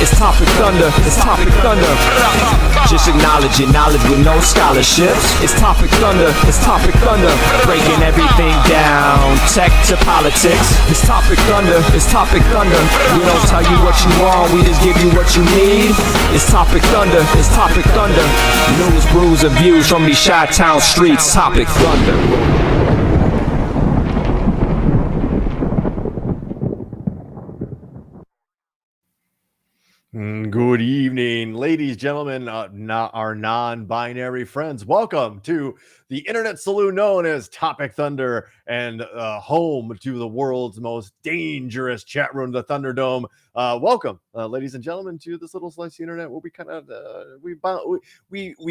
It's Topic Thunder. It's Topic Thunder. Just acknowledge it, knowledge with no scholarships. It's Topic Thunder. It's Topic Thunder. Breaking everything down, tech to politics. It's Topic Thunder. It's Topic Thunder. We don't tell you what you want, we just give you what you need. It's Topic Thunder. It's Topic Thunder. News, brews, and views from these Chi-Town streets. Topic Thunder. Good evening, ladies, gentlemen, our non-binary friends. Welcome to the internet saloon known as Topic Thunder and home to the world's most dangerous chat room, the Thunderdome. Welcome, ladies and gentlemen, to this little slice of the internet where we kind of we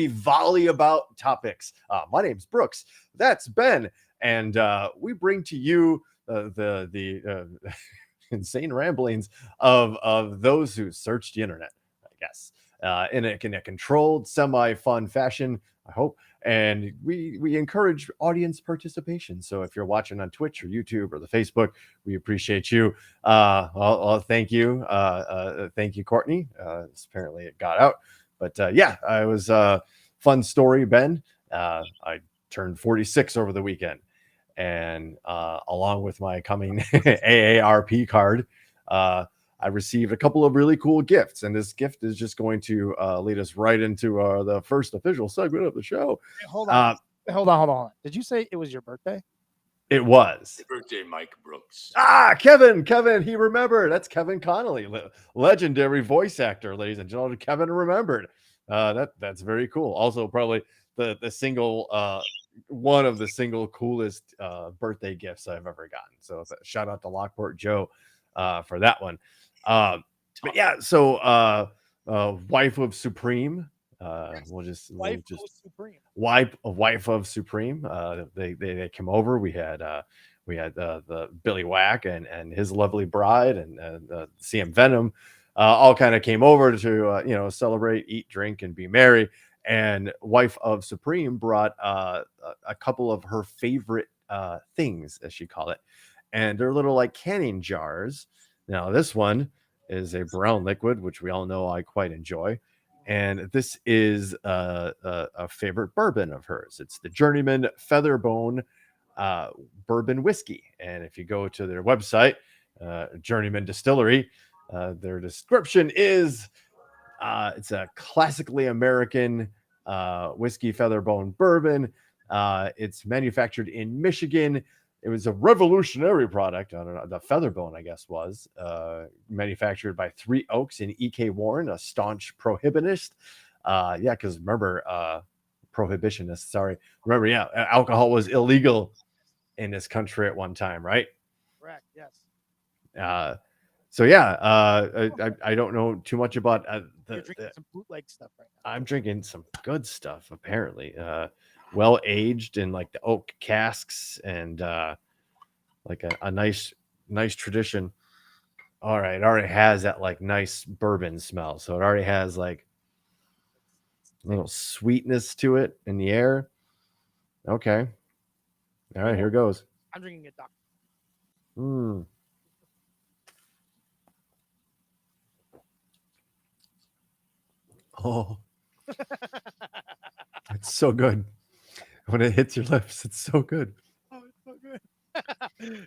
volley about topics. My name's Brooks. That's Ben, and we bring to you the insane ramblings of those who search the internet, I guess, in a controlled, semi-fun fashion, I hope. And we encourage audience participation. So if you're watching on Twitch or YouTube or the Facebook, we appreciate you. Thank you. Thank you, Courtney. Apparently it got out. But yeah, it was a fun story, Ben. I turned 46 over the weekend. And along with my coming AARP card, I received a couple of really cool gifts. And this gift is just going to lead us right into the first official segment of the show. Hey, hold on. Did you say it was your birthday? It was. Happy birthday, Mike Brooks. Kevin, he remembered. That's Kevin Connolly, legendary voice actor, ladies and gentlemen. Kevin remembered. That's very cool. Also, probably the single one of the single coolest birthday gifts I've ever gotten. So shout out to Lockport Joe for that one. But yeah, so wife of Supreme. Wife of Supreme. They came over. We had the Billy Whack and his lovely bride and CM Venom all kind of came over to celebrate, eat, drink, and be merry. And wife of Supreme brought a couple of her favorite things, as she called it, and they're little like canning jars. Now this one is a brown liquid, which we all know I quite enjoy, and this is a favorite bourbon of hers. It's the Journeyman Featherbone bourbon whiskey, and if you go to their website, Journeyman Distillery, their description is. It's a classically American whiskey featherbone bourbon. It's manufactured in Michigan. It was a revolutionary product. I don't know, the Featherbone, I guess, was manufactured by Three Oaks and E.K. Warren, a staunch prohibitionist. Because remember, prohibitionist. Sorry, remember, alcohol was illegal in this country at one time, right? Correct. Yes. So yeah, I don't know too much about You're drinking some bootleg stuff right now. I'm drinking some good stuff, apparently. Well aged in like the oak casks and like a nice tradition. All right, it already has that like nice bourbon smell, so it already has like a little sweetness to it in the air. Okay, all right, here goes. I'm drinking a Dr. Oh, it's so good. When it hits your lips, it's so good. Oh, it's so good.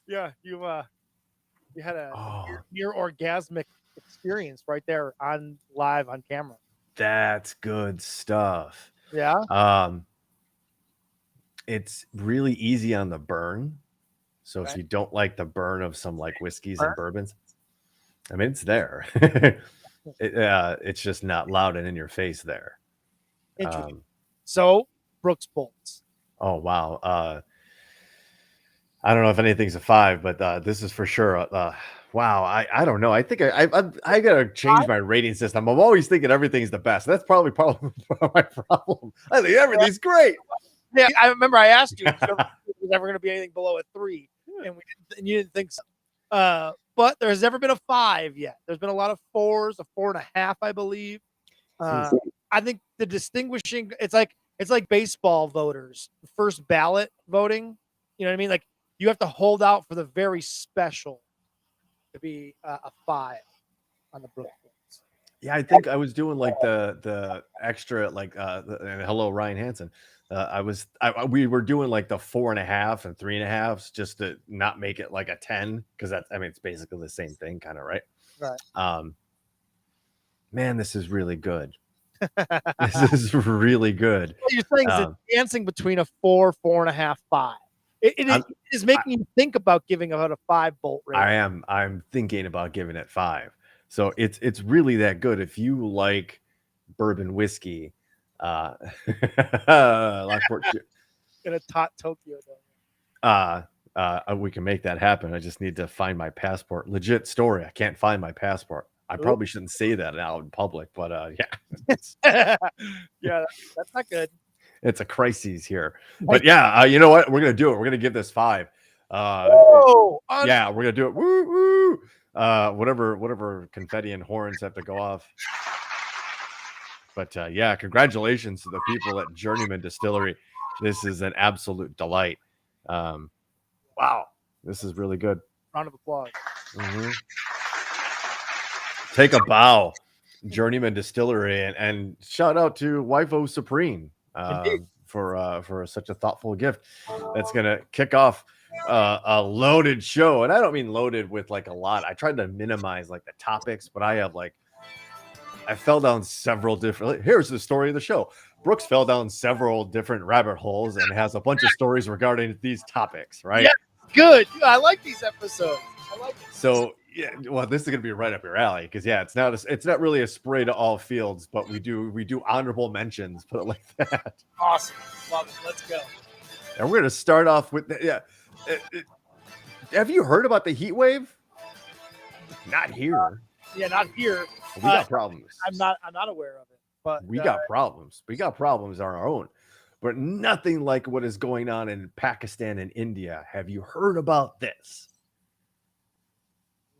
Yeah, you had a near orgasmic experience right there on live on camera. That's good stuff. Yeah. It's really easy on the burn. So if you don't like the burn of some like whiskeys and bourbons, I mean, it's there. It's just not loud and in your face there. Interesting. So Brooks bolts. Oh wow. I don't know if anything's a 5, but this is for sure. Wow. I don't know. I think I gotta change my rating system. I'm always thinking everything's the best. That's probably my problem. I think everything's great. Yeah, I remember I asked you if there was ever going to be anything below a 3, and you didn't think so. But there's never been a 5 yet. There's been a lot of 4s, a 4.5, I believe. I think the distinguishing, it's like baseball voters, first ballot voting. You know what I mean? Like you have to hold out for the very special to be a 5 on the Brooks. Yeah, I think I was doing like the extra and hello Ryan Hansen. We were doing like the 4.5 and 3.5 just to not make it like a 10 because that's I mean it's basically the same thing, kind of right. Right. Man, this is really good. This is really good. What you're saying is it's dancing between a 4, 4.5, 5. It is making you think about giving out a 5 bolt rating. I'm thinking about giving it 5. So it's really that good. If you like bourbon whiskey, Lockport, In a Tot Tokyo. we can make that happen. I just need to find my passport. Legit story. I can't find my passport. I probably shouldn't say that out in public, but yeah. Yeah, that's not good. It's a crisis here. But yeah, you know what? We're gonna do it. We're gonna give this 5. Yeah, we're gonna do it. Woo woo. Whatever confetti and horns have to go off. But yeah, congratulations to the people at Journeyman Distillery. This is an absolute delight. Wow, this is really good. Round of applause. Mm-hmm. Take a bow, Journeyman Distillery, and shout out to Wifo Supreme for such a thoughtful gift. That's gonna kick off a loaded show, and I don't mean loaded with like a lot. I tried to minimize like the topics, but I fell down several different. Here's the story of the show. Brooks fell down several different rabbit holes and has a bunch of stories regarding these topics. Right? Yeah, good. I like these episodes. I like it. So. Yeah, well, this is gonna be right up your alley because yeah, it's not really a spray to all fields, but we do honorable mentions. Put it like that. Awesome, love it. Let's go. And we're gonna start off with have you heard about the heat wave? Not here. Yeah, not here. We got problems. I'm not aware of it, but we got problems. We got problems on our own, but nothing like what is going on in Pakistan and India. Have you heard about this?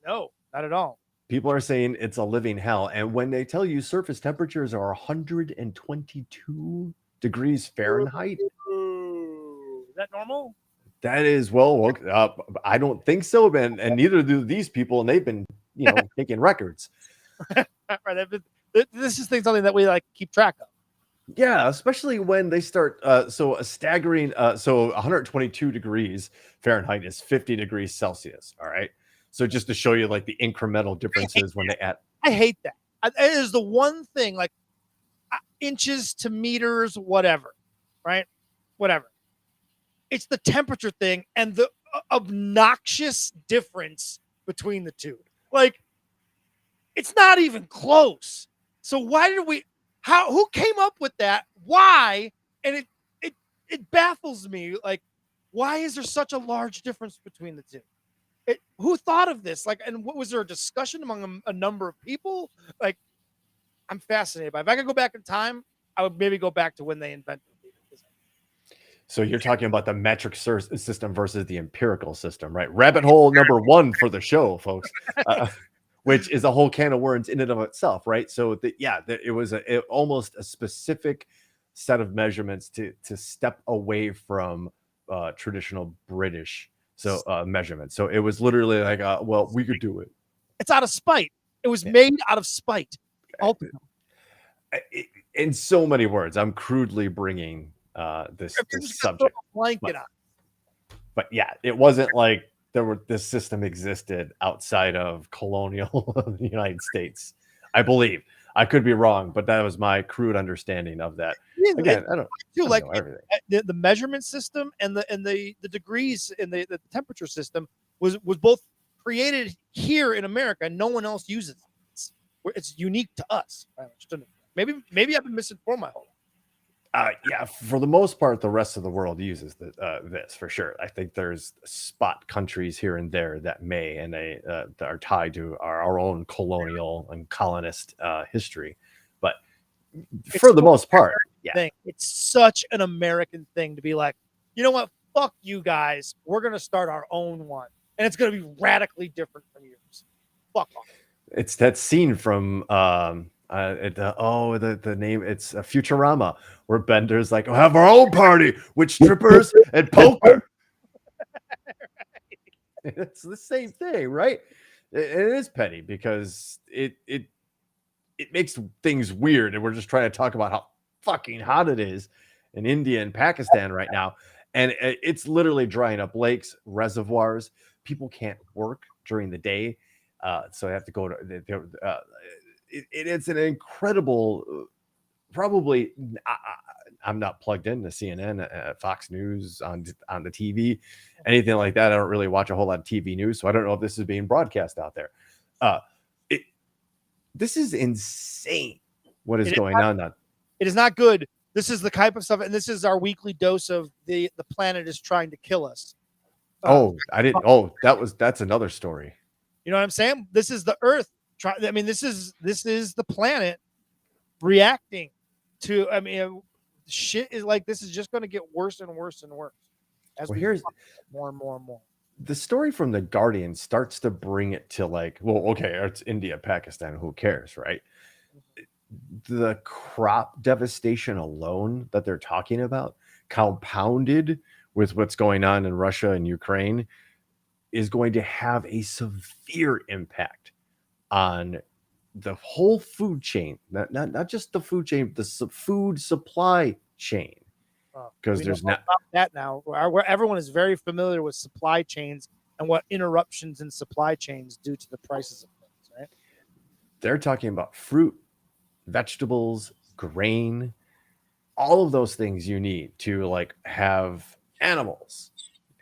No, not at all. People are saying it's a living hell. And when they tell you surface temperatures are 122 degrees Fahrenheit. Ooh, is that normal? That is, well, I don't think so, man. And neither do these people. And they've been, taking records. Right. This is something that we like keep track of. Yeah, especially when they start. So a staggering, 122 degrees Fahrenheit is 50 degrees Celsius. All right. So just to show you like the incremental differences when they add. I hate that. It is the one thing, like inches to meters, whatever, right? Whatever. It's the temperature thing and the obnoxious difference between the two. Like, it's not even close. So why did who came up with that? Why? And it baffles me. Like, why is there such a large difference between the two? Who thought of this? Like, and what was there a discussion among a number of people? Like, I'm fascinated by it. If I could go back in time, I would maybe go back to when they invented it. So you're talking about the metric system versus the empirical system, right? Rabbit hole number 1 for the show, folks, which is a whole can of worms in and of itself, right? So it was almost a specific set of measurements to step away from traditional British measurement. So it was literally like, well, we could do it. It's out of spite. It was made out of spite. Ultimately. In so many words, I'm crudely bringing this subject. But yeah, it wasn't like this system existed outside of colonial United States. I believe. I could be wrong, but that was my crude understanding of that. Again, I don't know everything. The measurement system and the degrees in the temperature system was both created here in America. No one else uses it. It's unique to us. Maybe I've been misinformed my whole life. Yeah, for the most part, the rest of the world uses this for sure. I think there's spot countries here and there that may, and they are tied to our own colonial and colonist history. But for the most part, yeah, it's such an American thing to be like, you know what? Fuck you guys. We're gonna start our own one, and it's gonna be radically different from yours. Fuck off. It's that scene from the name, it's Futurama, where Bender's like, we'll have our own party with strippers and poker. It's the same thing, right? It is petty because it it makes things weird. And we're just trying to talk about how fucking hot it is in India and Pakistan right now. And it's literally drying up lakes, reservoirs. People can't work during the day. So they have to go to, it's an incredible, probably, I'm not plugged into CNN, Fox News on the TV, anything like that. I don't really watch a whole lot of TV news, so I don't know if this is being broadcast out there. This is insane. What is going on? It is not good. This is the type of stuff, and this is our weekly dose of the planet is trying to kill us. I didn't. Oh, that's another story. You know what I'm saying? This is the Earth. I mean, this is the planet reacting to. I mean, shit is like this is just going to get worse and worse and worse as we hear more and more and more. The story from The Guardian starts to bring it to like, well, okay, it's India, Pakistan. Who cares, right? The crop devastation alone that they're talking about, compounded with what's going on in Russia and Ukraine, is going to have a severe impact on the whole food chain, not just the food chain, the food supply chain. Because there's not that now where everyone is very familiar with supply chains and what interruptions in supply chains due to the prices of things, right? They're talking about fruit, vegetables, grain, all of those things you need to like have animals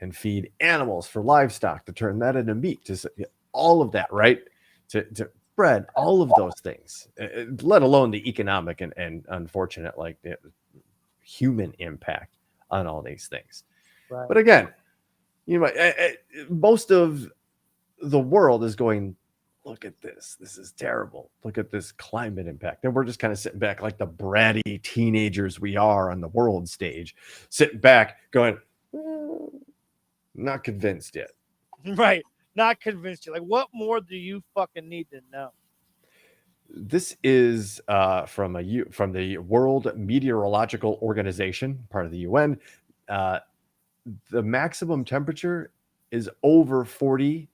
and feed animals for livestock to turn that into meat, to all of that, right? To bread, all of those things, let alone the economic and unfortunate like human impact on all these things. Right. But again, you know, most of the world is going, look at this. This is terrible. Look at this climate impact. And we're just kind of sitting back like the bratty teenagers we are on the world stage, sitting back going, not convinced yet. Right. Not convinced yet. Like, what more do you fucking need to know? This is from the World Meteorological Organization, part of the UN. The maximum temperature is over 40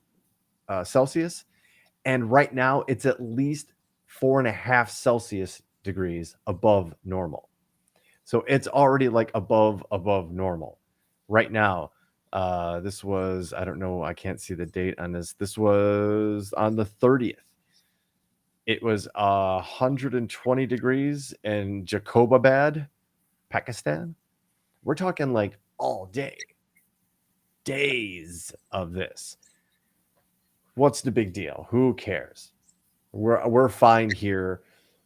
Celsius. And right now it's at least 4.5 Celsius degrees above normal. So it's already like above normal right now. This was, I don't know, I can't see the date on this. This was on the 30th. It was 120 degrees in Jacobabad, Pakistan. We're talking like all day. Days of this. What's the big deal? Who cares? We're fine here.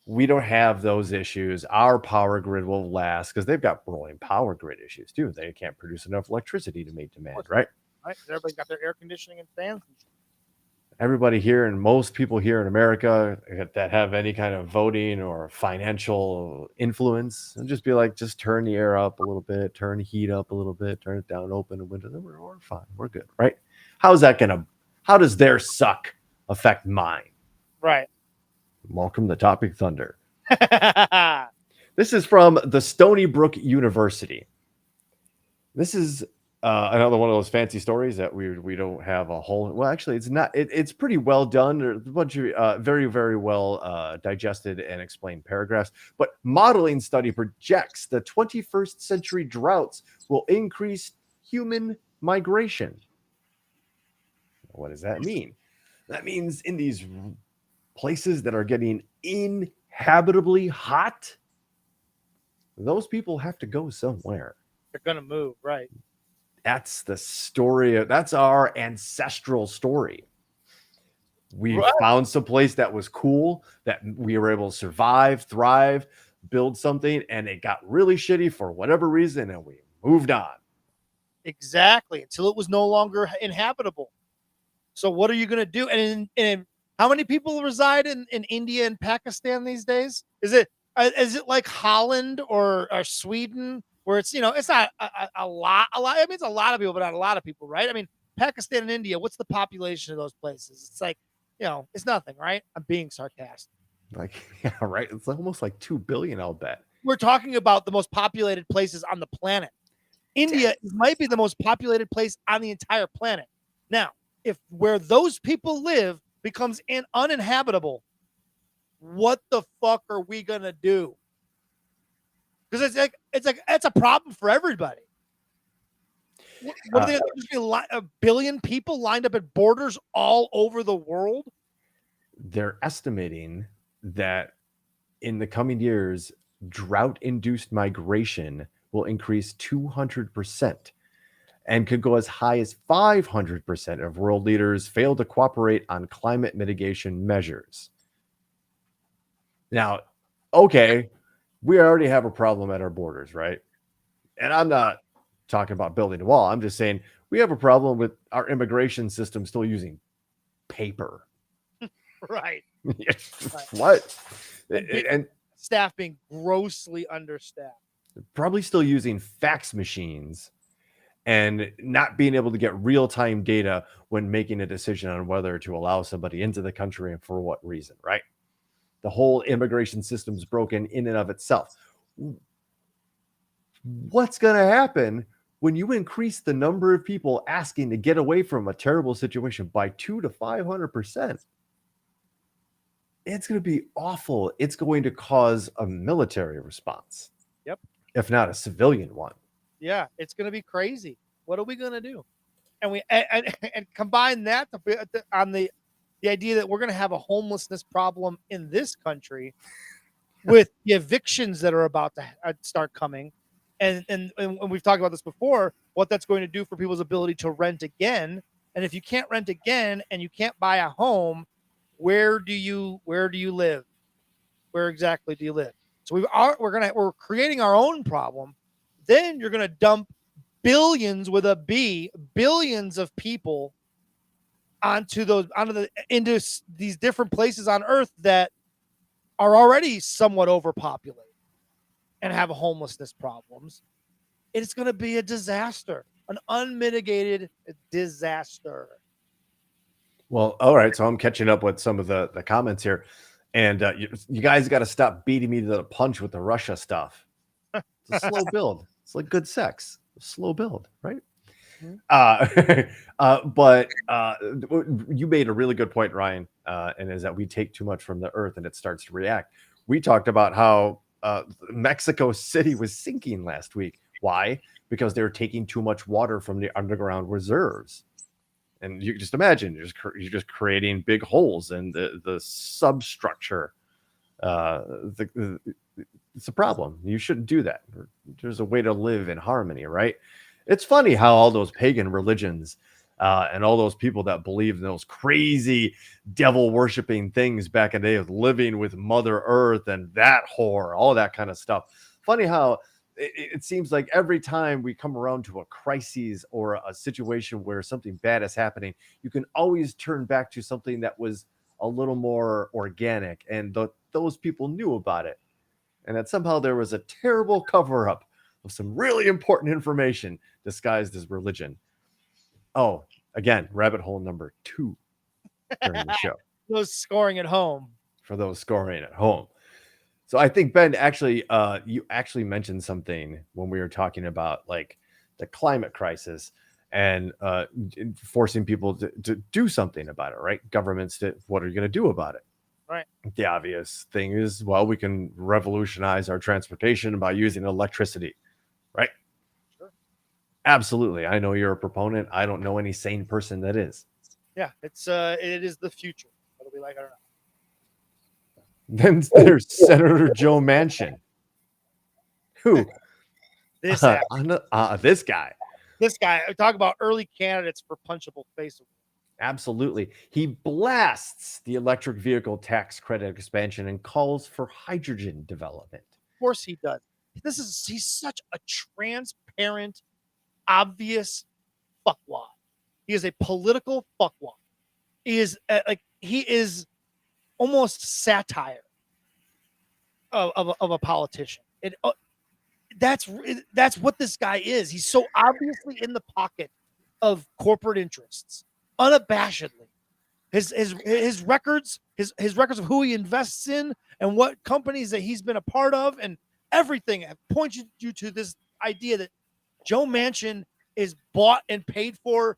We don't have those issues. Our power grid will last because they've got rolling power grid issues too. They can't produce enough electricity to meet demand, right? Right. Everybody's got their air conditioning and fans. Everybody here and most people here in America that have any kind of voting or financial influence, and just be like, just turn the air up a little bit, turn the heat up a little bit, turn it down, open the window. We're fine. We're good, right? How does their suck affect mine? Right. Welcome to Topic Thunder. This is from the Stony Brook University. This is another one of those fancy stories that we don't have a whole. Well, actually, it's not. It's pretty well done. There's a bunch of very, very well digested and explained paragraphs. But modeling study projects the 21st century droughts will increase human migration. What does that mean? That means in these places that are getting inhabitably hot, those people have to go somewhere. They're going to move, right? That's the story. That's our ancestral story. We found some place that was cool, that we were able to survive, thrive, build something, and it got really shitty for whatever reason, and we moved on. Exactly, until it was no longer inhabitable. So what are you going to do? And how many people reside in India and Pakistan these days? Is it like Holland or Sweden, where it's, it's not a lot. I mean, it's a lot of people, but not a lot of people, right? I mean, Pakistan and India, what's the population of those places? It's like, it's nothing, right? I'm being sarcastic. Like, yeah, right. It's almost like 2 billion, I'll bet. We're talking about the most populated places on the planet. India might be the most populated place on the entire planet. Now, if where those people live becomes uninhabitable, what the fuck are we gonna do? Because it's a problem for everybody. What are they? There's gonna be a billion people lined up at borders all over the world. They're estimating that in the coming years, drought-induced migration will increase 200% and could go as high as 500% if world leaders fail to cooperate on climate mitigation measures. Now, okay, we already have a problem at our borders, right? And I'm not talking about building a wall. I'm just saying we have a problem with our immigration system still using paper. Right. What? And staff being grossly understaffed. Probably still using fax machines and not being able to get real-time data when making a decision on whether to allow somebody into the country and for what reason, right? The whole immigration system is broken in and of itself. What's going to happen when you increase the number of people asking to get away from a terrible situation by 200 to 500%? It's going to be awful. It's going to cause a military response. Yep. If not a civilian one. Yeah, it's going to be crazy. What are we going to do? And combine that on the idea that we're going to have a homelessness problem in this country with the evictions that are about to start coming. And we've talked about this before, what that's going to do for people's ability to rent again. And if you can't rent again and you can't buy a home, where do you live? Where exactly do you live? So we're creating our own problem. Then you're going to dump billions with a B, billions of people into these different places on Earth that are already somewhat overpopulated and have homelessness problems. It's going to be a disaster, an unmitigated disaster. Well, all right. So I'm catching up with some of the comments here. And you guys got to stop beating me to the punch with the Russia stuff. It's a slow build. It's like good sex. Slow build, right? Mm-hmm. But you made a really good point, Ryan, and is that we take too much from the earth and it starts to react. We talked about how Mexico City was sinking last week. Why? Because they were taking too much water from the underground reserves. And you just imagine you're just creating big holes in the substructure. It's a problem. You shouldn't do that. There's a way to live in harmony, right? It's funny how all those pagan religions and all those people that believe in those crazy devil worshiping things back in the day of living with Mother Earth and that whore, all that kind of stuff. Funny how it seems like every time we come around to a crisis or a situation where something bad is happening, you can always turn back to something that was a little more organic and those people knew about it. And that somehow there was a terrible cover-up of some really important information disguised as religion. Oh, again, rabbit hole number 2 during the show. Those scoring at home. For those scoring at home. So I think, Ben, actually, you actually mentioned something when we were talking about like the climate crisis and forcing people to do something about it, right? Governments, what are you going to do about it? Right. The obvious thing is, well, we can revolutionize our transportation by using electricity, right? Sure. Absolutely. I know you're a proponent. I don't know any sane person that is. Yeah, it is the future. It'll be like, I don't know. Then there's Senator Joe Manchin. Who? This guy. This guy. Talk about early candidates for punchable face. Absolutely. He blasts the electric vehicle tax credit expansion and calls for hydrogen development. Of course he does. He's such a transparent, obvious fuckwad. He is a political fuckwad. He is almost satire of a politician. That's what this guy is. He's so obviously in the pocket of corporate interests, unabashedly. His records of who he invests in and what companies that he's been a part of and everything have pointed you to this idea that Joe Manchin is bought and paid for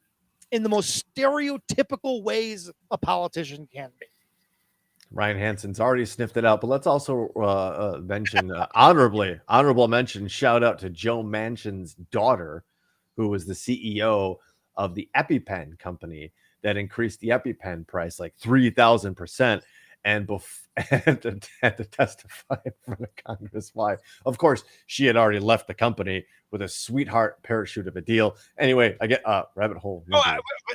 in the most stereotypical ways a politician can be. Ryan Hansen's already sniffed it out, but let's also mention honorable mention, shout out to Joe Manchin's daughter, who was the CEO of the EpiPen company that increased the EpiPen price like 3,000%. And had to testify in front of Congress why. Of course, she had already left the company with a sweetheart parachute of a deal. Anyway, I get rabbit hole.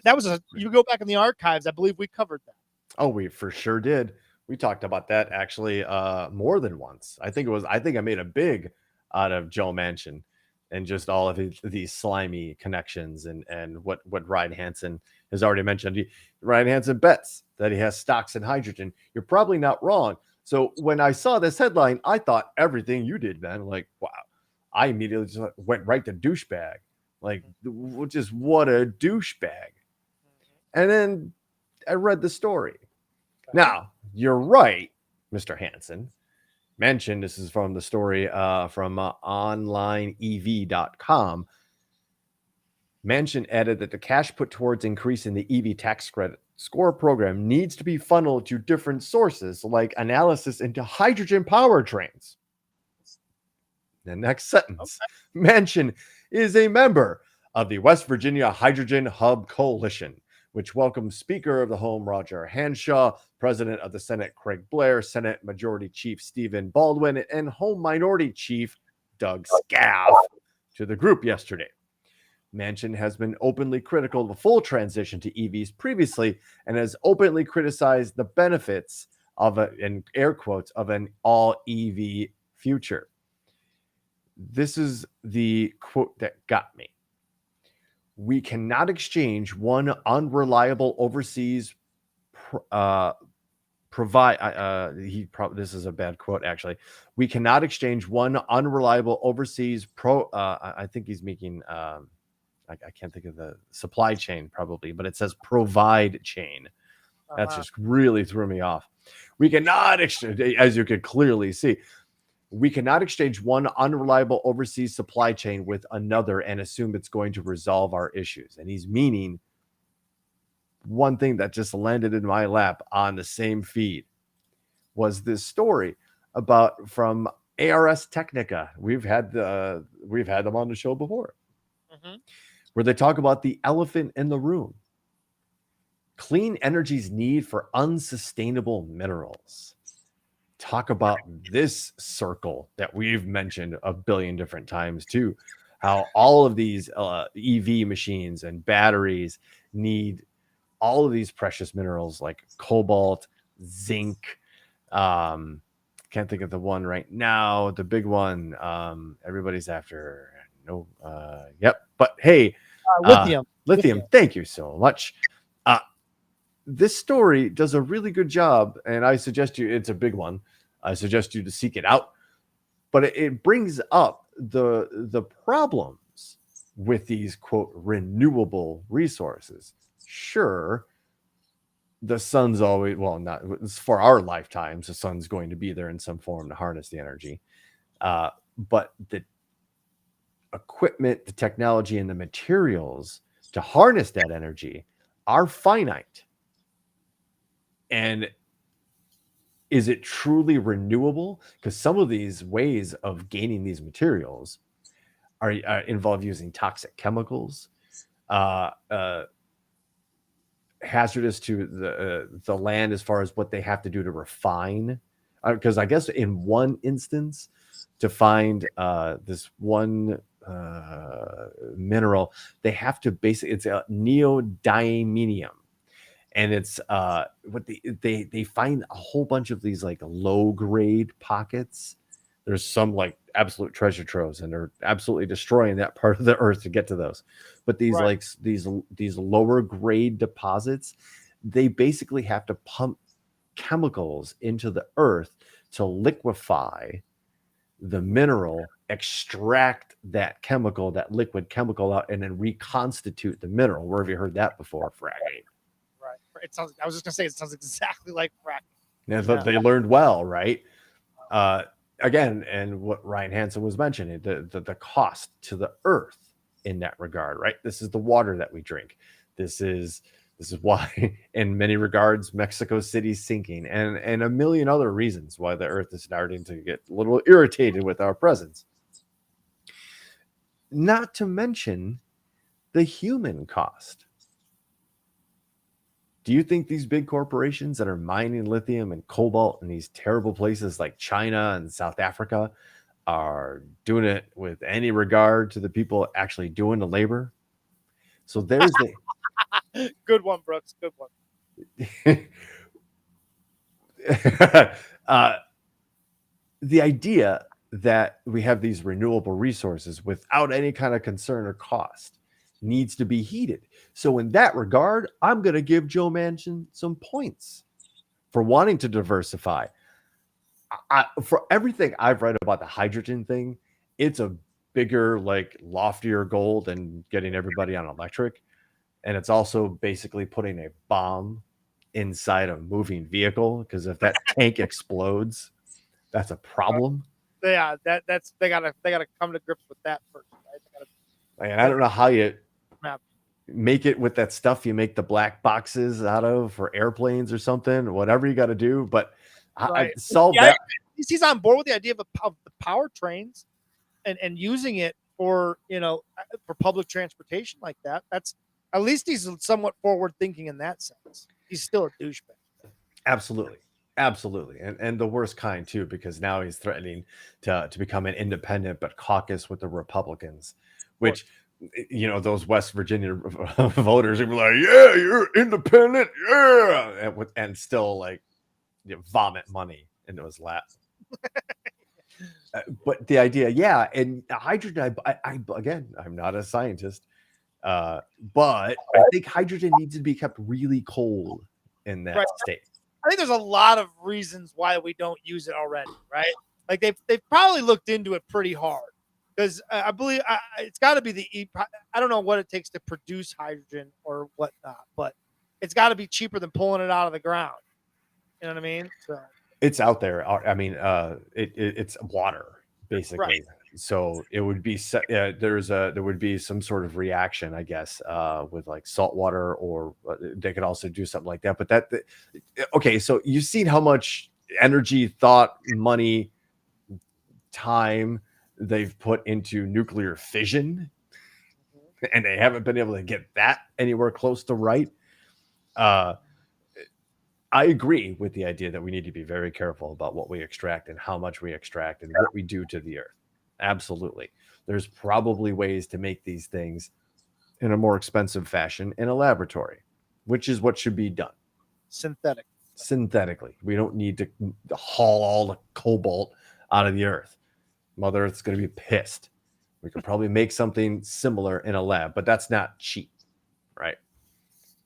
That was you go back in the archives. I believe we covered that. Oh, we for sure did. We talked about that actually more than once. I think I made a big out of Joe Manchin and just all of these slimy connections and what Ryan Hansen has already mentioned. Ryan Hansen bets that he has stocks in hydrogen. You're probably not wrong. So when I saw this headline, I thought everything you did, man. Like, wow. I immediately just went right to douchebag. Like, just what a douchebag. And then I read the story. Now, you're right, Mr. Hansen. Mentioned this is from the story from onlineev.com. Manchin added that the cash put towards increasing the EV tax credit score program needs to be funneled to different sources, like analysis into hydrogen powertrains. The next sentence. Okay. Manchin is a member of the West Virginia Hydrogen Hub Coalition, which welcomes Speaker of the Home Roger Hanshaw, President of the Senate Craig Blair, Senate Majority Chief Stephen Baldwin, and Home Minority Chief Doug Scaff to the group yesterday. Manchin has been openly critical of the full transition to EVs previously and has openly criticized the benefits of in air quotes, of an all EV future. This is the quote that got me. We cannot exchange one unreliable overseas this is a bad quote, actually. We cannot exchange one unreliable overseas I think he's making I can't think of the supply chain probably, but it says provide chain. That's just really threw me off. We cannot exchange, as you could clearly see, we cannot exchange one unreliable overseas supply chain with another and assume it's going to resolve our issues. And he's meaning one thing that just landed in my lap on the same feed was this story from ARS Technica. We've had them on the show before. Mm-hmm. Where they talk about the elephant in the room. Clean energy's need for unsustainable minerals. Talk about this circle that we've mentioned a billion different times too. How all of these EV machines and batteries need all of these precious minerals like cobalt, zinc. Can't think of the one right now. The big one everybody's after. No, yep. But hey, lithium. Thank you so much. This story does a really good job, and I suggest it's a big one. I suggest you to seek it out. But it brings up the problems with these, quote, renewable resources. Sure, the sun's always, not for our lifetimes, the sun's going to be there in some form to harness the energy. But the equipment, the technology, and the materials to harness that energy are finite. And is it truly renewable? Because some of these ways of gaining these materials are involve using toxic chemicals, hazardous to the land as far as what they have to do to refine. Because I guess in one instance, to find this one mineral, they have to it's a neodymium. And it's what they find a whole bunch of these like low grade pockets. There's some like absolute treasure troves, and they're absolutely destroying that part of the earth to get to those. But these like these lower grade deposits, they basically have to pump chemicals into the earth to liquefy the mineral, extract that liquid chemical out, and then reconstitute the mineral. Where have you heard that before? Fracking. It sounds. I was just gonna say it sounds exactly like fracking. Yeah, but they learned well, right? Again, and what Ryan Hansen was mentioning, the cost to the earth in that regard, right? This is the water that we drink. This is This is why, in many regards, Mexico City's sinking, and a million other reasons why the Earth is starting to get a little irritated with our presence. Not to mention the human cost. Do you think these big corporations that are mining lithium and cobalt in these terrible places like China and South Africa are doing it with any regard to the people actually doing the labor? So there's Good one, Brooks. Good one. The idea that we have these renewable resources without any kind of concern or cost needs to be heeded. So in that regard, I'm going to give Joe Manchin some points for wanting to diversify. For everything I've read about the hydrogen thing, it's a bigger, like loftier goal than getting everybody on electric. And it's also basically putting a bomb inside a moving vehicle, because if that tank explodes, that's a problem. Yeah, that's they gotta come to grips with that first, right? And I don't know how you Map. make it with that stuff you make the black boxes out of for airplanes or something, whatever you got to do. But I solve that. He's on board with the idea of the powertrains and using it for, for public transportation like that. That's, at least he's somewhat forward thinking in that sense. He's still a douchebag. Absolutely. And the worst kind too, because now he's threatening to become an independent but caucus with the Republicans, which, those West Virginia voters would be like, yeah, you're independent, yeah, and still like vomit money into his lap. But the idea, yeah, and hydrogen, I again, I'm not a scientist, but I think hydrogen needs to be kept really cold in that state. I think there's a lot of reasons why we don't use it already, right? Like they've probably looked into it pretty hard, because I believe it's got to be I don't know what it takes to produce hydrogen or whatnot, but it's got to be cheaper than pulling it out of the ground. You know what I mean? So it's out there. I mean, it's water basically. Right. So it would be there would be some sort of reaction, I guess, with like salt water, or they could also do something like that. But okay, so you've seen how much energy, thought, money, time they've put into nuclear fission, and they haven't been able to get that anywhere close to right. I agree with the idea that we need to be very careful about what we extract and how much we extract and what we do to the earth. Absolutely. There's probably ways to make these things in a more expensive fashion in a laboratory, which is what should be done. Synthetically. We don't need to haul all the cobalt out of the earth. Mother Earth's going to be pissed. We could probably make something similar in a lab, but that's not cheap, right?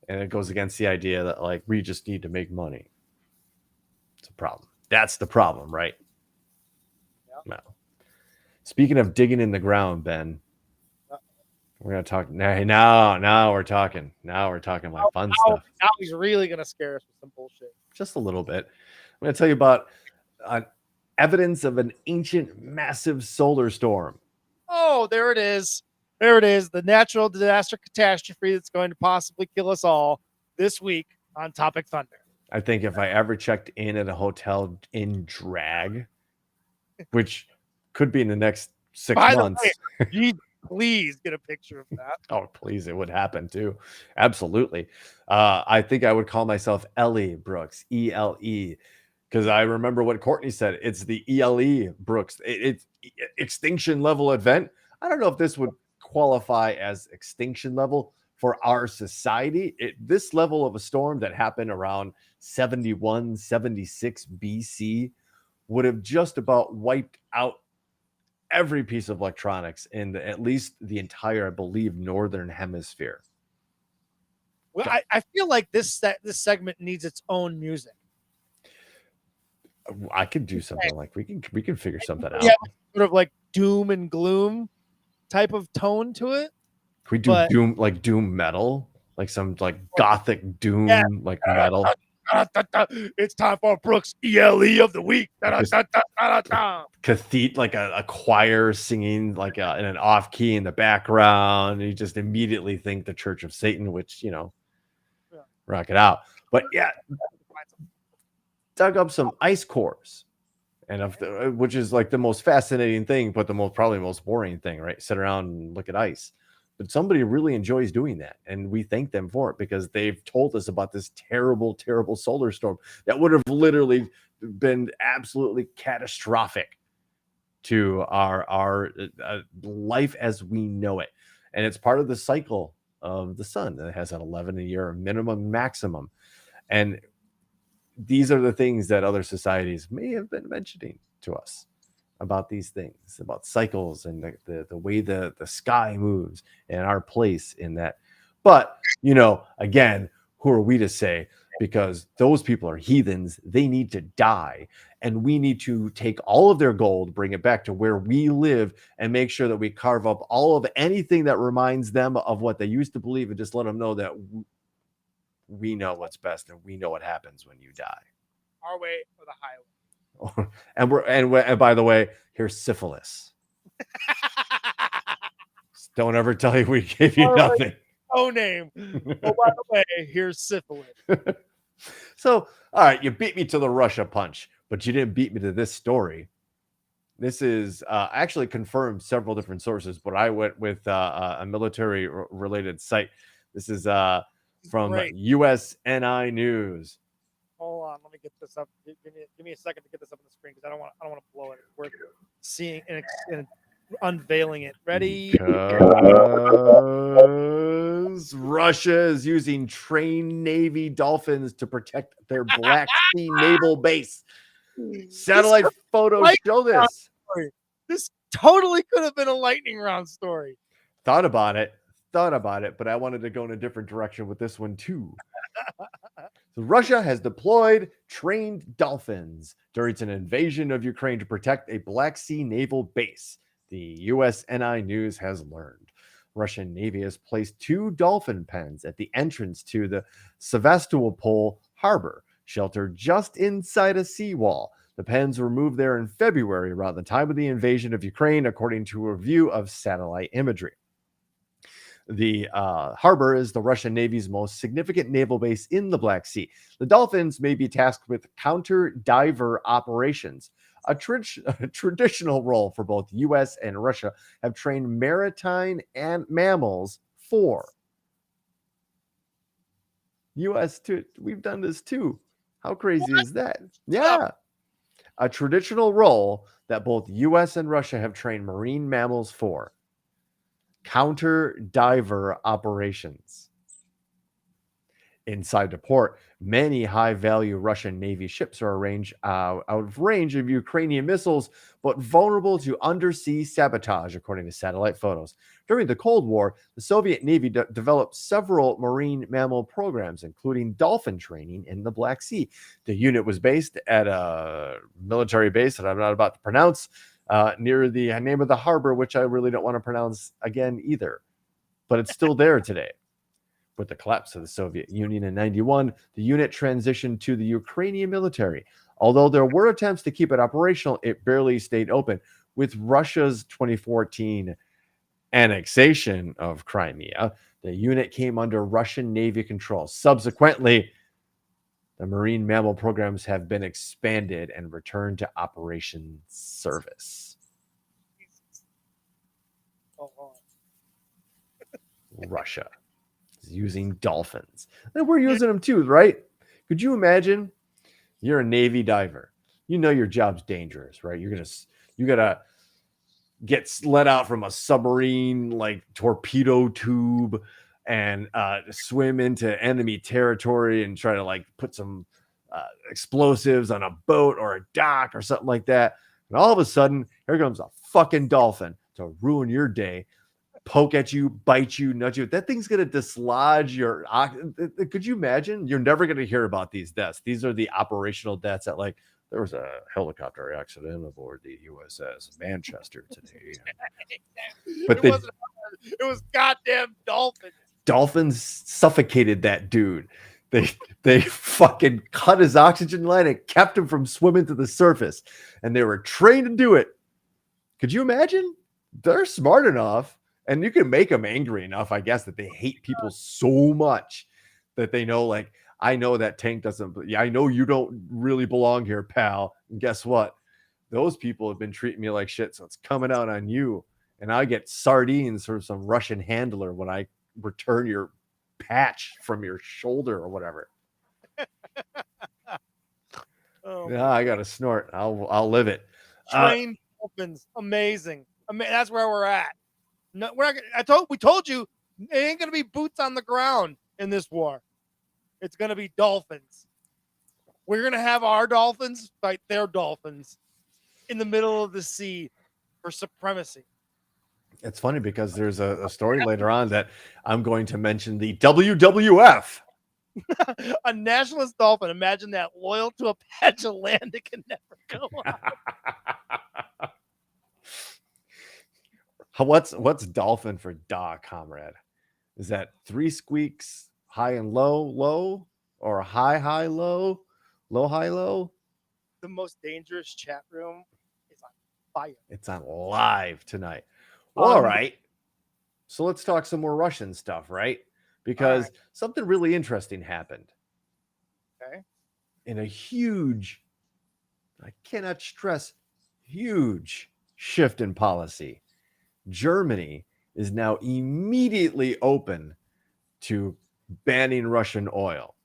And it goes against the idea that like we just need to make money. It's a problem. That's the problem, right? Yeah. No. Speaking of digging in the ground, Ben, we're gonna talk now. Now we're talking. Now we're talking like fun stuff. Now he's really gonna scare us with some bullshit. Just a little bit. I'm gonna tell you about evidence of an ancient, massive solar storm. Oh, there it is. There it is. The natural disaster catastrophe that's going to possibly kill us all this week on Topic Thunder. I think if I ever checked in at a hotel in drag, which could be in the next 6 months. Please get a picture of that. Oh, please. It would happen too. Absolutely. I think I would call myself Ellie Brooks, ELE, because I remember what Courtney said. It's the ELE Brooks. It's extinction level event. I don't know if this would qualify as extinction level for our society. This level of a storm that happened around 71, 76 BC would have just about wiped out every piece of electronics in at least the entire, I believe, northern hemisphere. Well, I feel like this segment needs its own music. I could do something like we can figure something out. Yeah, sort of like doom and gloom type of tone to it. Can we do doom metal, like some like gothic doom like metal? It's time for Brooks ELE of the week. Cathedral, like a choir singing like in an off key in the background. You just immediately think the Church of Satan, which rock it out. But yeah, dug up some ice cores, and which is like the most fascinating thing, but probably most boring thing, right? Sit around and look at ice. But somebody really enjoys doing that, and we thank them for it because they've told us about this terrible, terrible solar storm that would have literally been absolutely catastrophic to our life as we know it. And it's part of the cycle of the sun. It has an 11-year minimum maximum. And these are the things that other societies may have been mentioning to us about these things, about cycles and the way the sky moves and our place in that. But, again, who are we to say? Because those people are heathens. They need to die. And we need to take all of their gold, bring it back to where we live, and make sure that we carve up all of anything that reminds them of what they used to believe, and just let them know that we know what's best and we know what happens when you die. Our way or the highway. and by the way, here's syphilis. Don't ever tell you we gave you nothing. No name. Oh, by the way, here's syphilis. So, all right, you beat me to the Russia punch, but you didn't beat me to this story. This is actually confirmed several different sources, but I went with a military-related site. This is from USNI News. Hold on, let me get this up. Give me a second to get this up on the screen because I don't want to blow it. It's worth seeing and unveiling it. Ready? Because Russia is using trained Navy dolphins to protect their Black Sea naval base. Satellite photos show this. This totally could have been a lightning round story. Thought about it, but I wanted to go in a different direction with this one too. So Russia has deployed trained dolphins during an invasion of Ukraine to protect a Black Sea naval base, the USNI News has learned. Russian Navy has placed 2 dolphin pens at the entrance to the Sevastopol harbor, sheltered just inside a seawall. The pens were moved there in February, around the time of the invasion of Ukraine, according to a review of satellite imagery. The harbor is the Russian Navy's most significant naval base in the Black Sea. The Dolphins may be tasked with counter-diver operations, a traditional role for both U.S. and Russia have trained maritime and mammals for. U.S. too. We've done this too. How crazy is that? Yeah. A traditional role that both U.S. and Russia have trained marine mammals for. Counter-diver operations. Inside the port, many high-value Russian Navy ships are out of range of Ukrainian missiles, but vulnerable to undersea sabotage, according to satellite photos. During the Cold War, the Soviet Navy developed several marine mammal programs, including dolphin training in the Black Sea. The unit was based at a military base that I'm not about to pronounce, near the name of the harbor, which I really don't want to pronounce again either. But it's still there today. With the collapse of the Soviet Union in 1991, the unit transitioned to the Ukrainian military. Although there were attempts to keep it operational, it barely stayed open. With Russia's 2014 annexation of Crimea, the unit came under Russian Navy control. Subsequently, the marine mammal programs have been expanded and returned to operation service. Russia is using dolphins. And we're using them too, right? Could you imagine? You're a Navy diver. You know your job's dangerous, right? You gotta get let out from a submarine like torpedo tube and swim into enemy territory and try to like put some explosives on a boat or a dock or something like that. And all of a sudden, here comes a fucking dolphin to ruin your day, poke at you, bite you, nudge you. That thing's gonna dislodge your. Could you imagine? You're never gonna hear about these deaths. These are the operational deaths that like. There was a helicopter accident aboard the USS Manchester today. But it was goddamn dolphins. Dolphins suffocated that dude. They fucking cut his oxygen line and kept him from swimming to the surface. And they were trained to do it. Could you imagine? They're smart enough, and you can make them angry enough, I guess, that they hate people so much that they know, like, I know that tank doesn't. Yeah, I know you don't really belong here, pal. And guess what? Those people have been treating me like shit, so it's coming out on you. And I get sardines from some Russian handler when I return your patch from your shoulder or whatever. Oh, Yeah, I got to snort. I'll live it. trained dolphins, amazing. That's where we're at. No, we're not. We told you it ain't gonna be boots on the ground in this war. It's gonna be dolphins. We're gonna have our dolphins fight their dolphins in the middle of the sea for supremacy. It's funny because there's a story later on that I'm going to mention the WWF. A nationalist dolphin. Imagine that, loyal to a patch of land that can never go on. What's dolphin for dog, comrade? Is that 3 squeaks high and low, or high low, high low? The most dangerous chat room is on fire. It's on live tonight. Well, all right. So let's talk some more Russian stuff, right? Because something really interesting happened. Okay. In a huge, I cannot stress, huge shift in policy. Germany is now immediately open to banning Russian oil.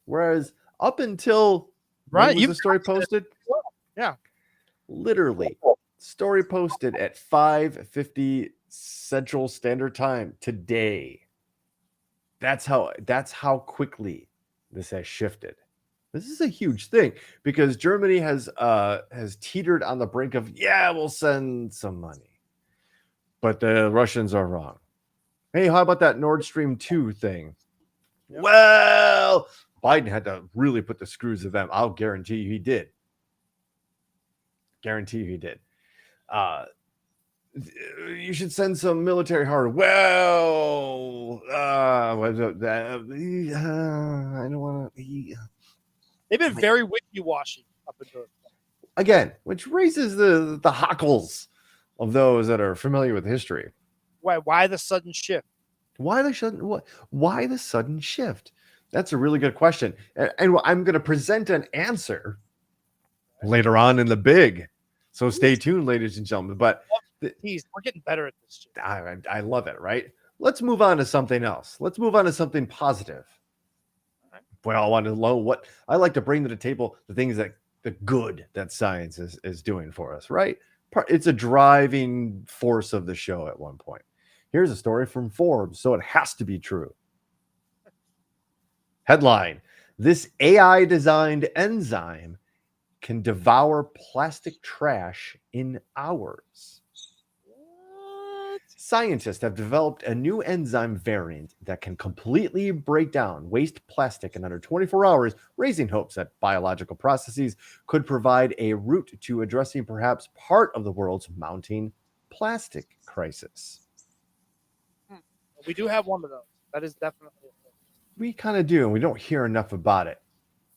Whereas up until when was the story posted? Yeah. Literally, story posted at 5:50 Central Standard Time today. That's how quickly this has shifted. This is a huge thing because Germany has teetered on the brink of, yeah, we'll send some money. But the Russians are wrong. Hey, how about that Nord Stream 2 thing? Yep. Well, Biden had to really put the screws to them. I'll guarantee you he did. Guarantee you he did. You should send some military hardware. Well, I don't want to. They've been very wishy-washy up until this point. Again, which raises the hackles of those that are familiar with history. Why the sudden shift? Why the sudden shift? That's a really good question. And I'm going to present an answer later on in the big. So stay tuned, ladies and gentlemen. But we're getting better at this. I love it, right? Let's move on to something else. Let's move on to something positive. Well, I want to know what I like to bring to the table, the things that the good that science is doing for us, right? It's a driving force of the show at one point. Here's a story from Forbes, so it has to be true. Headline: this AI-designed enzyme can devour plastic trash in hours. What? Scientists have developed a new enzyme variant that can completely break down waste plastic in under 24 hours, raising hopes that biological processes could provide a route to addressing perhaps part of the world's mounting plastic crisis. We do have one of those. That is definitely a thing. We kind of do, and we don't hear enough about it.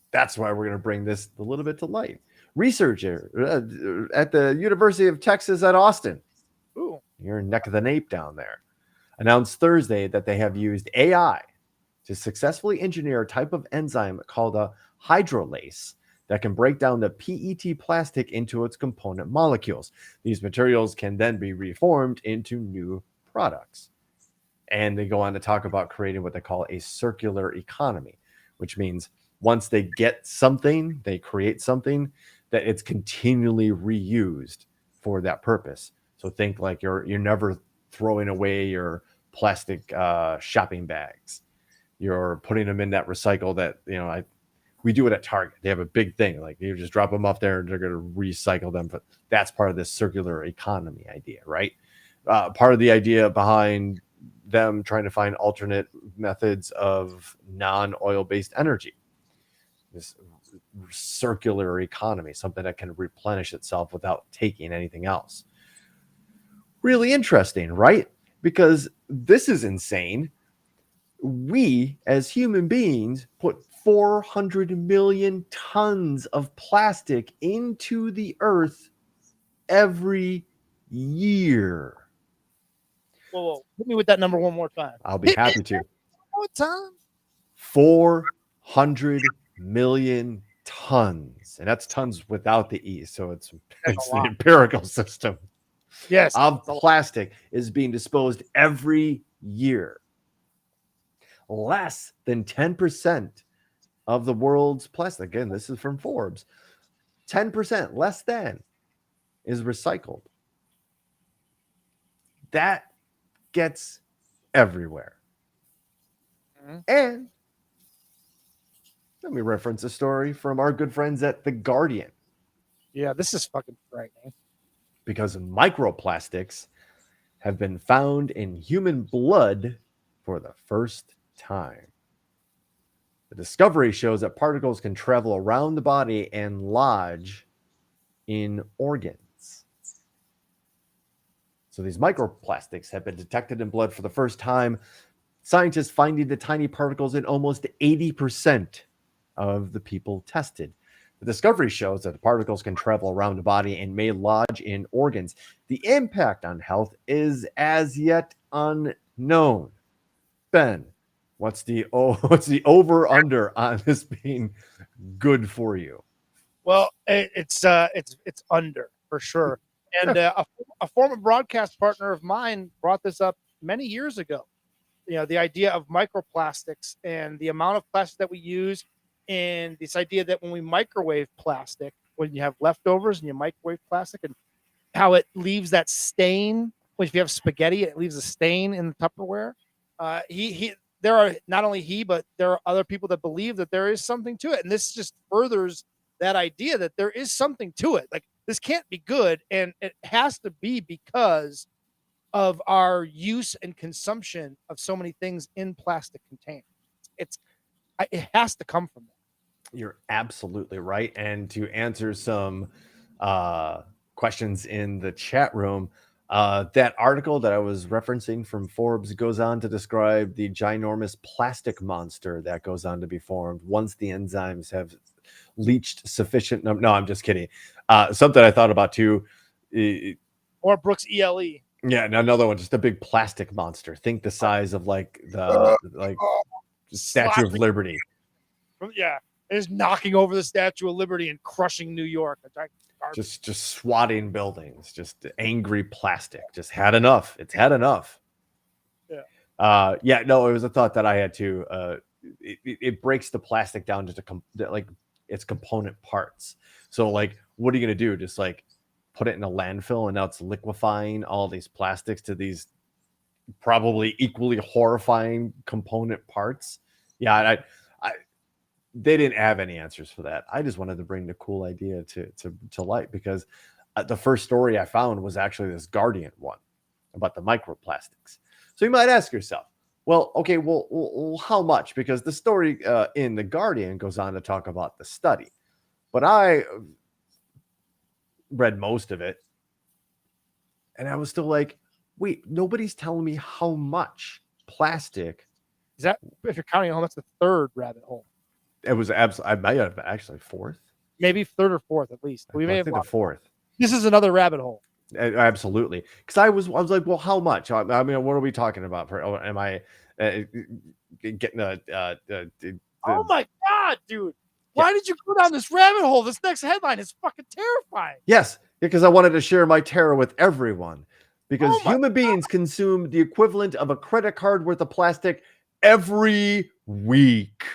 That's why we're going to bring this a little bit to light. Researcher at the University of Texas at Austin, your neck of the nape down there, announced Thursday that they have used AI to successfully engineer a type of enzyme called a hydrolase that can break down the PET plastic into its component molecules. These materials can then be reformed into new products. And they go on to talk about creating what they call a circular economy, which means once they get something, they create something that it's continually reused for that purpose. So think like you're never throwing away your plastic shopping bags. You're putting them in that recycle that, we do it at Target. They have a big thing. Like you just drop them off there and they're going to recycle them. But that's part of this circular economy idea, right? Part of the idea behind them trying to find alternate methods of non-oil based energy. This circular economy, something that can replenish itself without taking anything else. Really interesting, right? Because this is insane. We, as human beings, put 400 million tons of plastic into the earth every year. Whoa. Hit me with that number one more time. I'll be happy to. One more time. 400 100 million tons, and that's tons without the E, so it's That's a the lot. empirical system Yes. of it's a lot. plastic is being disposed every year. Less than 10% of the world's plastic, again, this is from Forbes, 10% less than is recycled. That gets everywhere. Mhm. And let me reference a story from our good friends at The Guardian, Yeah, this is fucking frightening. because microplastics have been found in human blood for the first time. The discovery shows that particles can travel around the body and lodge in organs. So these microplastics have been detected in blood for the first time. Scientists finding the tiny particles in almost 80% of the people tested. The discovery shows that the particles can travel around the body and may lodge in organs. The impact on health is as yet unknown. Ben, what's the over under on this being good for you? Well, it's under for sure. And a former broadcast partner of mine brought this up many years ago. The idea of microplastics and the amount of plastic that we use, and this idea that when we microwave plastic, when you have leftovers and you microwave plastic, and how it leaves that stain. If you have spaghetti, it leaves a stain in the Tupperware. There are not only he, but there are other people that believe that there is something to it, and this just furthers that idea that there is something to it. Like, this can't be good, and it has to be because of our use and consumption of so many things in plastic containers. It has to come from that. You're absolutely right. And to answer some questions in the chat room, that article that I was referencing from Forbes goes on to describe the ginormous plastic monster that goes on to be formed once the enzymes have leached sufficient. No, I'm just kidding. Something I thought about too. Or Brooks ELE. Yeah, another one, just a big plastic monster. Think the size of like the Statue of Liberty. Yeah, it is knocking over the Statue of Liberty and crushing New York. Just swatting buildings, just angry plastic. Just had enough. It's had enough. Yeah. No, it was a thought that I had too. It breaks the plastic down to like its component parts. So like, what are you gonna do? Just like put it in a landfill, and now it's liquefying all these plastics to these probably equally horrifying component parts. Yeah, they didn't have any answers for that. I just wanted to bring the cool idea to light, because the first story I found was actually this Guardian one about the microplastics. So you might ask yourself, well, okay, well how much? Because the story in the Guardian goes on to talk about the study, but I read most of it, and I was still like, wait, nobody's telling me how much plastic. Is that, if you're counting at home, that's the third rabbit hole. It was absolutely, I might have actually fourth. Maybe third or fourth at least. We may have the fourth. This is another rabbit hole. Absolutely. Because I was like, well, how much? I mean, what are we talking about? Am I getting oh my God, dude. Why did you go down this rabbit hole? This next headline is fucking terrifying. Yes, because I wanted to share my terror with everyone. Because human beings consume the equivalent of a credit card worth of plastic every week.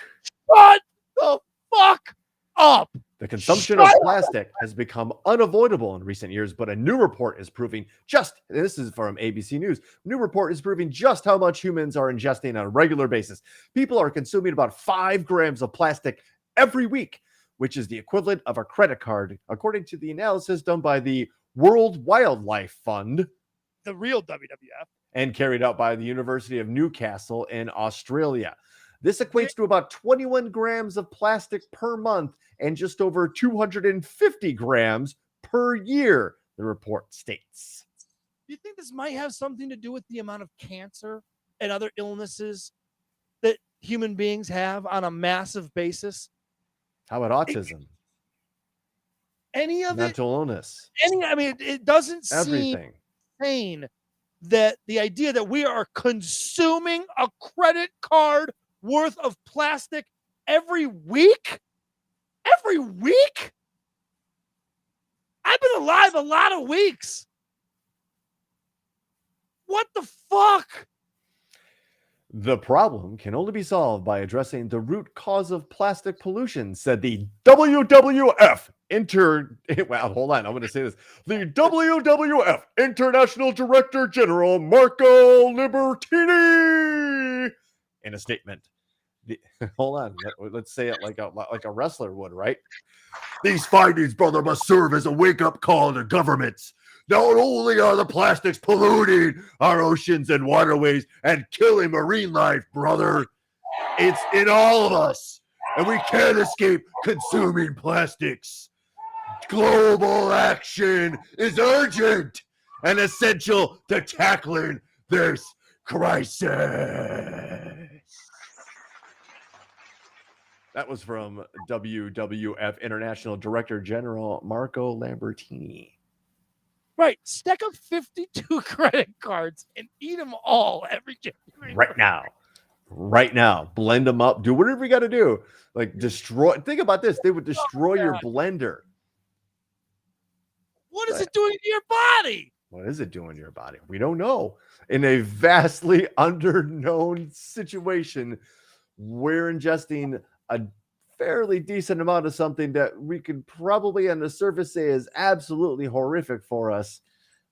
Shut the fuck up. The consumption of plastic has become unavoidable in recent years, but a new report is proving this is from ABC News, new report is proving just how much humans are ingesting on a regular basis. People are consuming about 5 grams of plastic every week, which is the equivalent of a credit card, according to the analysis done by the World Wildlife Fund, the real WWF, and carried out by the University of Newcastle in Australia. This equates to about 21 grams of plastic per month and just over 250 grams per year, the report states. Do you think this might have something to do with the amount of cancer and other illnesses that human beings have on a massive basis? How about autism? Any of mental illness? It doesn't everything. Seem insane that the idea that we are consuming a credit card worth of plastic every week? Every week? I've been alive a lot of weeks. What the fuck? The problem can only be solved by addressing the root cause of plastic pollution, said the WWF well, hold on, I'm going to say this. The WWF International Director General Marco Libertini in a statement. Hold on, let's say it like a wrestler would, right? These findings, brother, must serve as a wake-up call to governments. Not only are the plastics polluting our oceans and waterways and killing marine life, brother, it's in all of us, and we can't escape consuming plastics. Global action is urgent and essential to tackling this crisis. That was from WWF International Director General Marco Lambertini. Right. Stack up 52 credit cards and eat them all every January. Right now. Blend them up. Do whatever you got to do. Like destroy. Think about this. They would destroy your blender. What is it doing to your body? What is it doing to your body? We don't know. In a vastly underknown situation, we're ingesting a fairly decent amount of something that we could probably on the surface say is absolutely horrific for us.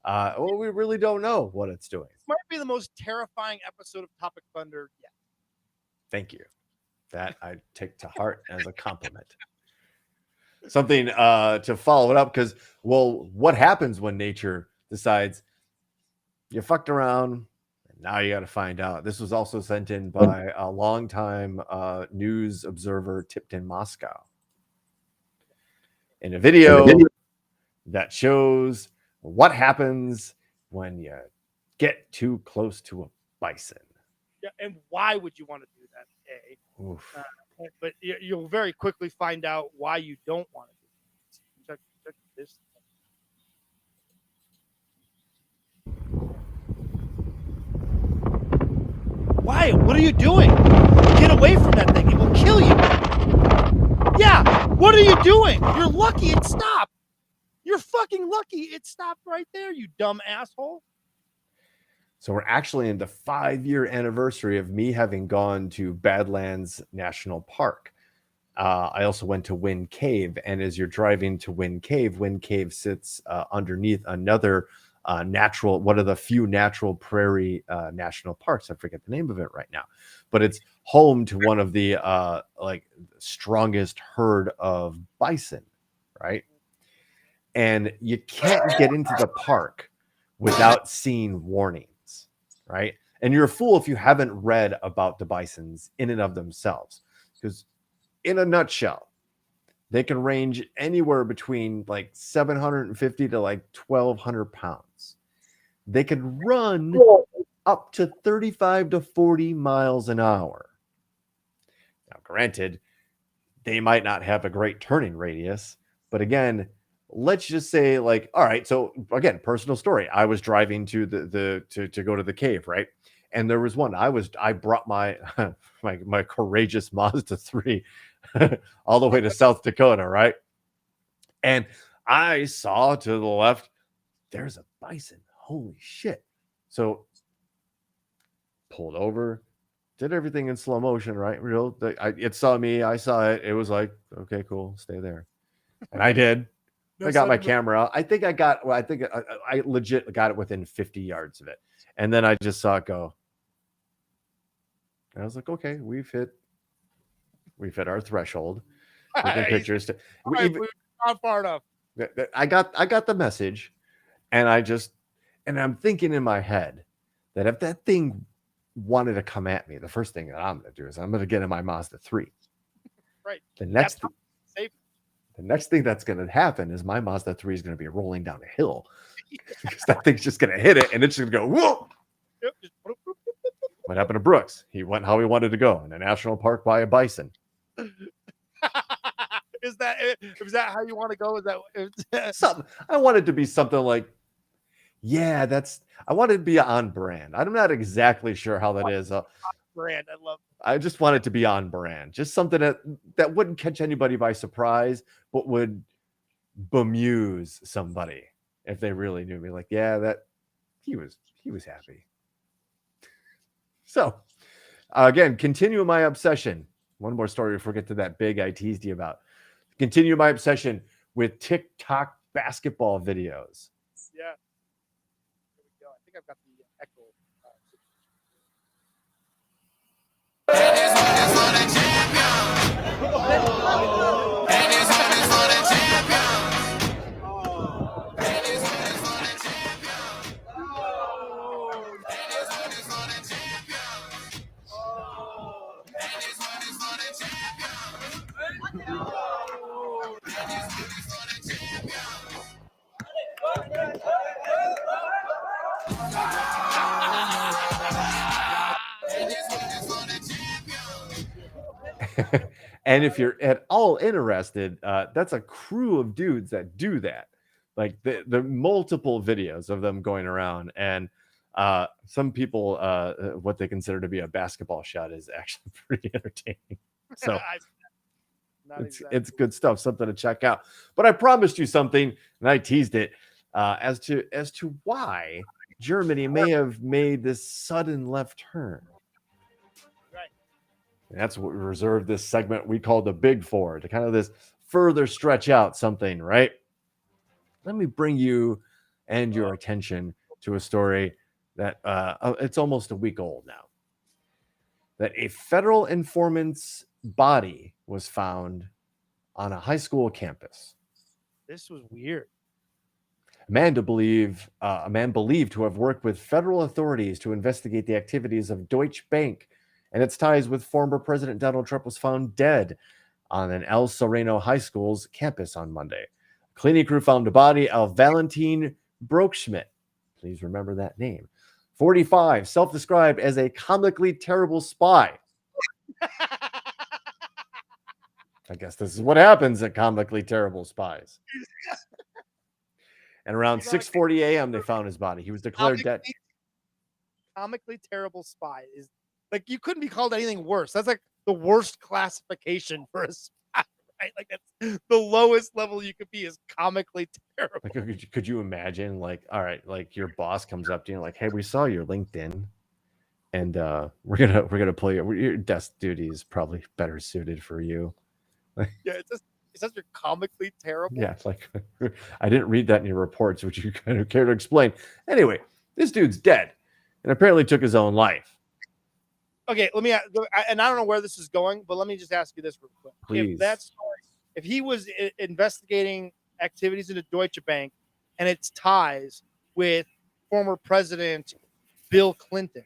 Well, we really don't know what it's doing. Might be the most terrifying episode of Topic Thunder yet. Thank you. That I take to heart as a compliment. Something to follow it up, because, well, what happens when nature decides you fucked around? Now you got to find out. This was also sent in by a longtime news observer, tipped in Moscow, in a video that shows what happens when you get too close to a bison. Yeah, and why would you want to do that? But you'll very quickly find out why you don't want to do it. Check this. Why? What are you doing? Get away from that thing. It will kill you. Yeah. What are you doing? You're lucky it stopped. You're fucking lucky it stopped right there, you dumb asshole. So we're actually in the 5-year anniversary of me having gone to Badlands National Park. I also went to Wind Cave. And as you're driving to Wind Cave sits underneath another natural, one of the few natural prairie national parks. I forget the name of it right now, but it's home to one of the strongest herd of bison, right? And you can't get into the park without seeing warnings, right? And you're a fool if you haven't read about the bisons in and of themselves, because in a nutshell, they can range anywhere between like 750 to like 1,200 pounds. They can run up to 35 to 40 miles an hour. Now, granted, they might not have a great turning radius, but again, let's just say, like, all right. So again, personal story. I was driving to to go to the cave, right? And there was one. I brought my my courageous Mazda 3 all the way to South Dakota, right? And I saw to the left, there's a bison. Holy shit. So pulled over, did everything in slow motion, right? It saw me, I saw it. It was like, okay, cool, stay there. And I did. I got my camera out. I think I legit got it within 50 yards of it. And then I just saw it go. And I was like, okay, we've hit our threshold. Pictures. Not far enough. I got the message, and I'm thinking in my head that if that thing wanted to come at me, the first thing that I'm going to do is I'm going to get in my Mazda 3. Right. The next thing that's going to happen is my Mazda 3 is going to be rolling down a hill, because that thing's just going to hit it, and it's just going to go, whoa. Yep. What happened to Brooks? He went how he wanted to go, in a national park by a bison. Is that how you want to go? Is that something? I want it to be something like, I want it to be on brand. I'm not exactly sure how that is. Brand, I love. I just want it to be on brand, just something that wouldn't catch anybody by surprise, but would bemuse somebody if they really knew me. Like, yeah, that he was happy. So, again, continue my obsession. One more story before we get to that big I teased you about. Continue my obsession with TikTok basketball videos. Yeah. There we go. I think I've got the echo. And if you're at all interested, that's a crew of dudes that do that. Like the multiple videos of them going around, and some people what they consider to be a basketball shot is actually pretty entertaining. So it's good stuff, something to check out. But I promised you something, and I teased it as to why Germany may have made this sudden left turn. That's what we reserved this segment we call the Big Four, to kind of this further stretch out something, right? Let me bring you and your attention to a story that it's almost a week old now. That a federal informant's body was found on a high school campus. This was weird. A man believed to have worked with federal authorities to investigate the activities of Deutsche Bank and its ties with former President Donald Trump was found dead on an El Sereno High School's campus on Monday. A cleaning crew found the body of Valentin Broox. Please remember that name. 45, self-described as a comically terrible spy. I guess this is what happens at comically terrible spies. And around 6:40 a.m., they found his body. He was declared dead. Comically terrible spy is like, you couldn't be called anything worse. That's like the worst classification for a spy, right? Like, that's the lowest level you could be, is comically terrible. Like, could you imagine, like, all right, like your boss comes up to you and like, hey, we saw your LinkedIn, and we're gonna play your desk duty is probably better suited for you. Yeah, it says you're comically terrible. Yeah, it's like, I didn't read that in your reports. Would you kind of care to explain? Anyway, this dude's dead and apparently took his own life. Okay, let me, and I don't know where this is going, but let me just ask you this real quick. Please. If that story, if he was investigating activities in the Deutsche Bank and its ties with former President Bill Clinton,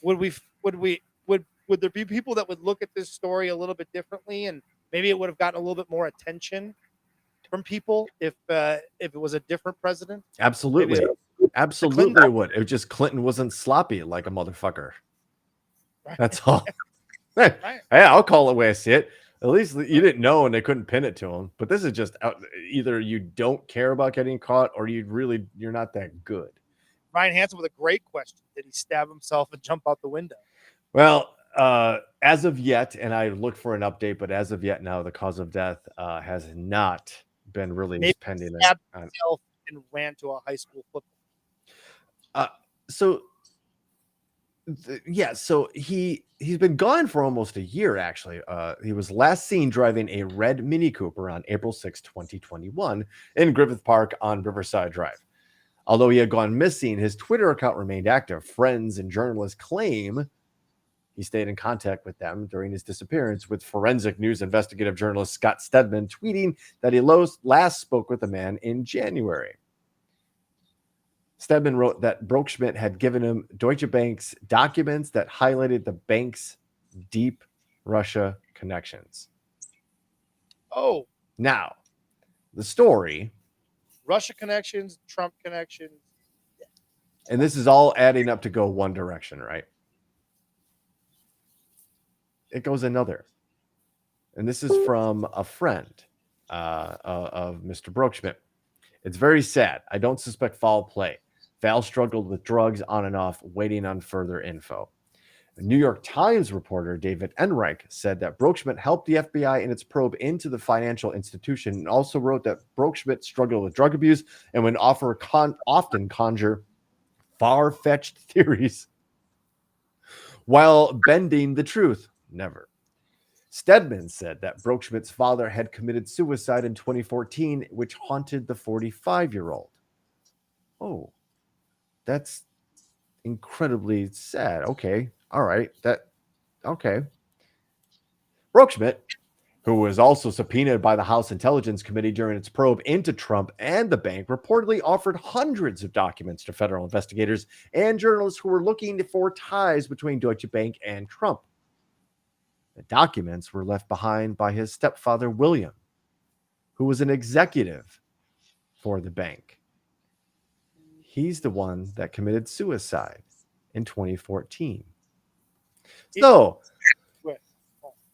would there be people that would look at this story a little bit differently, and maybe it would have gotten a little bit more attention from people if it was a different president? Absolutely. Absolutely it would. It was just Clinton wasn't sloppy like a motherfucker. Right. That's all. Hey, I'll call it the way I see it. At least you didn't know and they couldn't pin it to him. But this is just either you don't care about getting caught or you're not that good. Ryan Hansen with a great question. Did he stab himself and jump out the window? Well, as of yet, and I looked for an update, but as of yet now, the cause of death has not been released. Pending stabbed himself and ran to a high school football. So he's been gone for almost a year, actually. He was last seen driving a red Mini Cooper on April 6, 2021 in Griffith Park on Riverside Drive. Although he had gone missing, his Twitter account remained active. Friends and journalists claim he stayed in contact with them during his disappearance, with forensic news investigative journalist Scott Stedman tweeting that he last spoke with the man in January. Stedman wrote that Broox had given him Deutsche Bank's documents that highlighted the bank's deep Russia connections. Oh. Now, the story. Russia connections, Trump connections. Yeah. And this is all adding up to go one direction, right? It goes another. And this is from a friend of Mr. Broox. It's very sad. I don't suspect foul play. Val struggled with drugs on and off, waiting on further info. The New York Times reporter David Enright said that Brooks helped the FBI in its probe into the financial institution, and also wrote that Brooks struggled with drug abuse and would often conjure far-fetched theories while bending the truth. Never. Stedman said that Brooks father had committed suicide in 2014, which haunted the 45-year-old. Oh, that's incredibly sad. Okay. All right. Okay. Brooks, who was also subpoenaed by the House Intelligence Committee during its probe into Trump and the bank, reportedly offered hundreds of documents to federal investigators and journalists who were looking for ties between Deutsche Bank and Trump. The documents were left behind by his stepfather, William, who was an executive for the bank. He's the one that committed suicide in 2014. So,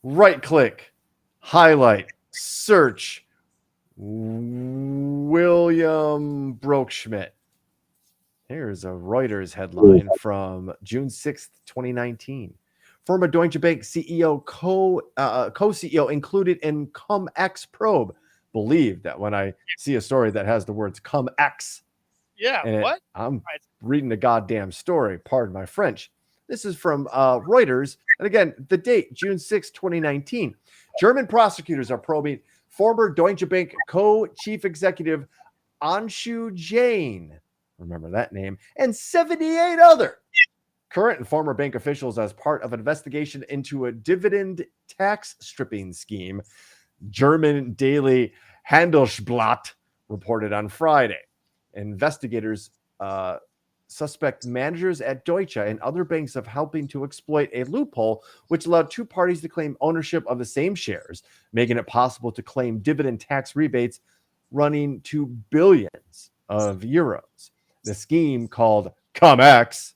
right click, highlight, search William Brooks. Here's a Reuters headline from June 6th, 2019. Former Deutsche Bank CEO, co-CEO included in Cum-Ex probe. Believe that when I see a story that has the words Cum-Ex, what? I'm reading the goddamn story. Pardon my French. This is from Reuters. And again, the date, June 6, 2019. German prosecutors are probing former Deutsche Bank co-chief executive Anshu Jain, remember that name, and 78 other current and former bank officials as part of an investigation into a dividend tax stripping scheme. German daily Handelsblatt reported on Friday. Investigators suspect managers at Deutsche and other banks of helping to exploit a loophole which allowed two parties to claim ownership of the same shares, making it possible to claim dividend tax rebates running to billions of euros. The scheme, called Cum-Ex,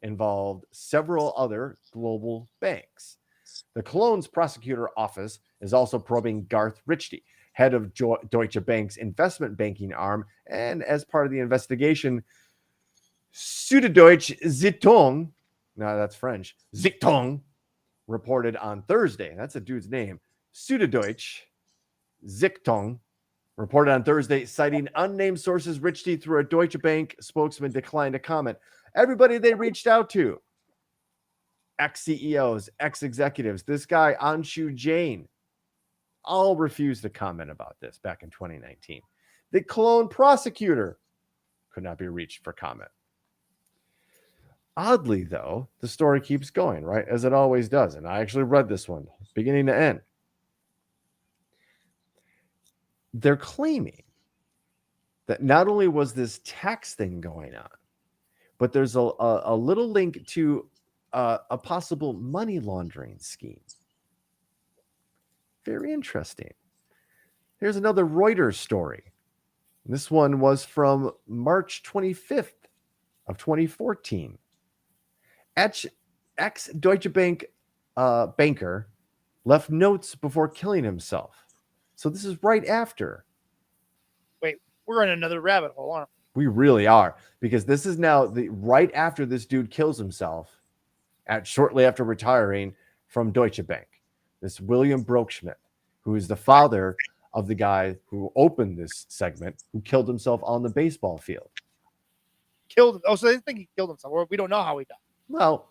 involved several other global banks. The Cologne's prosecutor office is also probing Garth Richte, head of Deutsche Bank's investment banking arm, and as part of the investigation, Süddeutsche Zeitung, no, that's French, Zeitung, reported on Thursday. That's a dude's name. Süddeutsche Zeitung reported on Thursday, citing unnamed sources. Richte, through a Deutsche Bank spokesman, declined to comment. Everybody they reached out to, ex-CEOs, ex-executives, this guy, Anshu Jain, all refused to comment about this back in 2019. The Cologne prosecutor could not be reached for comment. Oddly, though, the story keeps going, right? As it always does. And I actually read this one beginning to end. They're claiming that not only was this tax thing going on, but there's a little link to a possible money laundering scheme. Very interesting. Here's another Reuters story. This one was from March 25th of 2014. Ex-Deutsche Bank banker left notes before killing himself. So this is right after. Wait, we're in another rabbit hole, aren't we? We really are, because this is now right after this dude kills himself, shortly after retiring from Deutsche Bank. This William Brooks, who is the father of the guy who opened this segment, who killed himself on the baseball field. So they think he killed himself. We don't know how he died. Well,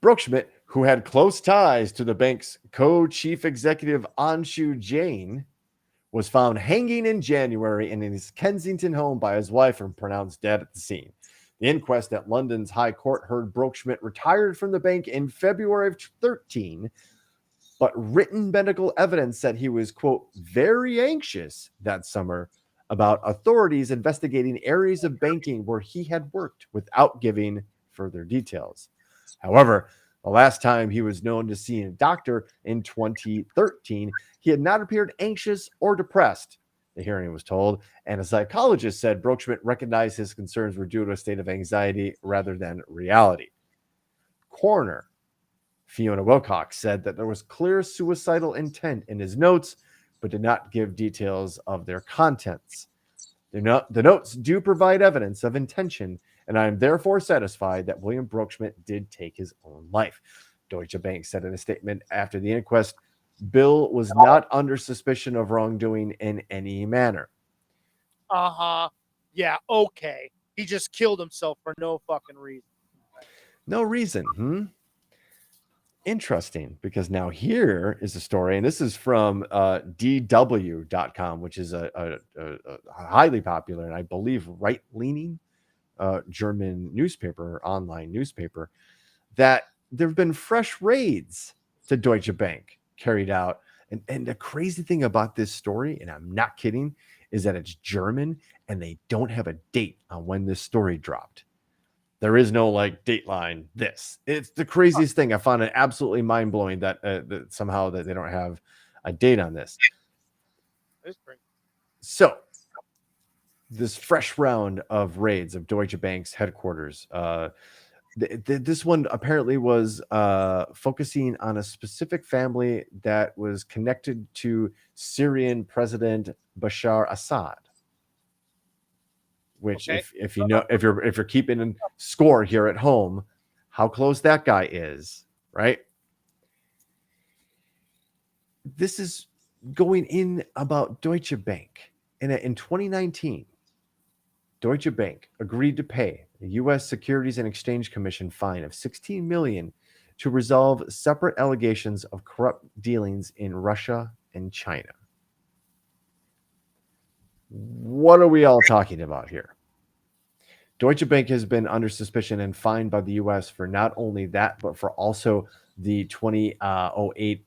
Brooks, who had close ties to the bank's co-chief executive Anshu Jain, was found hanging in January in his Kensington home by his wife and pronounced dead at the scene. The inquest at London's High Court heard Brooks retired from the bank in February of 2013, but written medical evidence said he was, quote, very anxious that summer about authorities investigating areas of banking where he had worked, without giving further details. However, the last time he was known to see a doctor, in 2013, he had not appeared anxious or depressed, the hearing was told, and a psychologist said Brooks recognized his concerns were due to a state of anxiety rather than reality. Coroner Fiona Wilcox said that there was clear suicidal intent in his notes, but did not give details of their contents. The notes do provide evidence of intention, and I am therefore satisfied that William Brooks did take his own life. Deutsche Bank said in a statement after the inquest. Bill was not under suspicion of wrongdoing in any manner. Uh-huh. Yeah, okay. He just killed himself for no fucking reason. No reason. Interesting, because now here is a story, and this is from DW.com, which is a highly popular and I believe right-leaning German newspaper, online newspaper, that there have been fresh raids to Deutsche Bank carried out. And the crazy thing about this story, and I'm not kidding, is that it's German and they don't have a date on when this story dropped. There is no like dateline. It's the craziest thing. I found it absolutely mind blowing that, that somehow that they don't have a date on this. So this fresh round of raids of Deutsche Bank's headquarters. This one apparently was focusing on a specific family that was connected to Syrian President Bashar Assad. Which, okay. if you know, if you're keeping a score here at home, how close that guy is, right? This is going in about Deutsche Bank, and in 2019, Deutsche Bank agreed to pay the U.S. Securities and Exchange Commission fine of $16 million to resolve separate allegations of corrupt dealings in Russia and China. What are we all talking about here? Deutsche Bank has been under suspicion and fined by the U.S. for not only that, but for also the 2008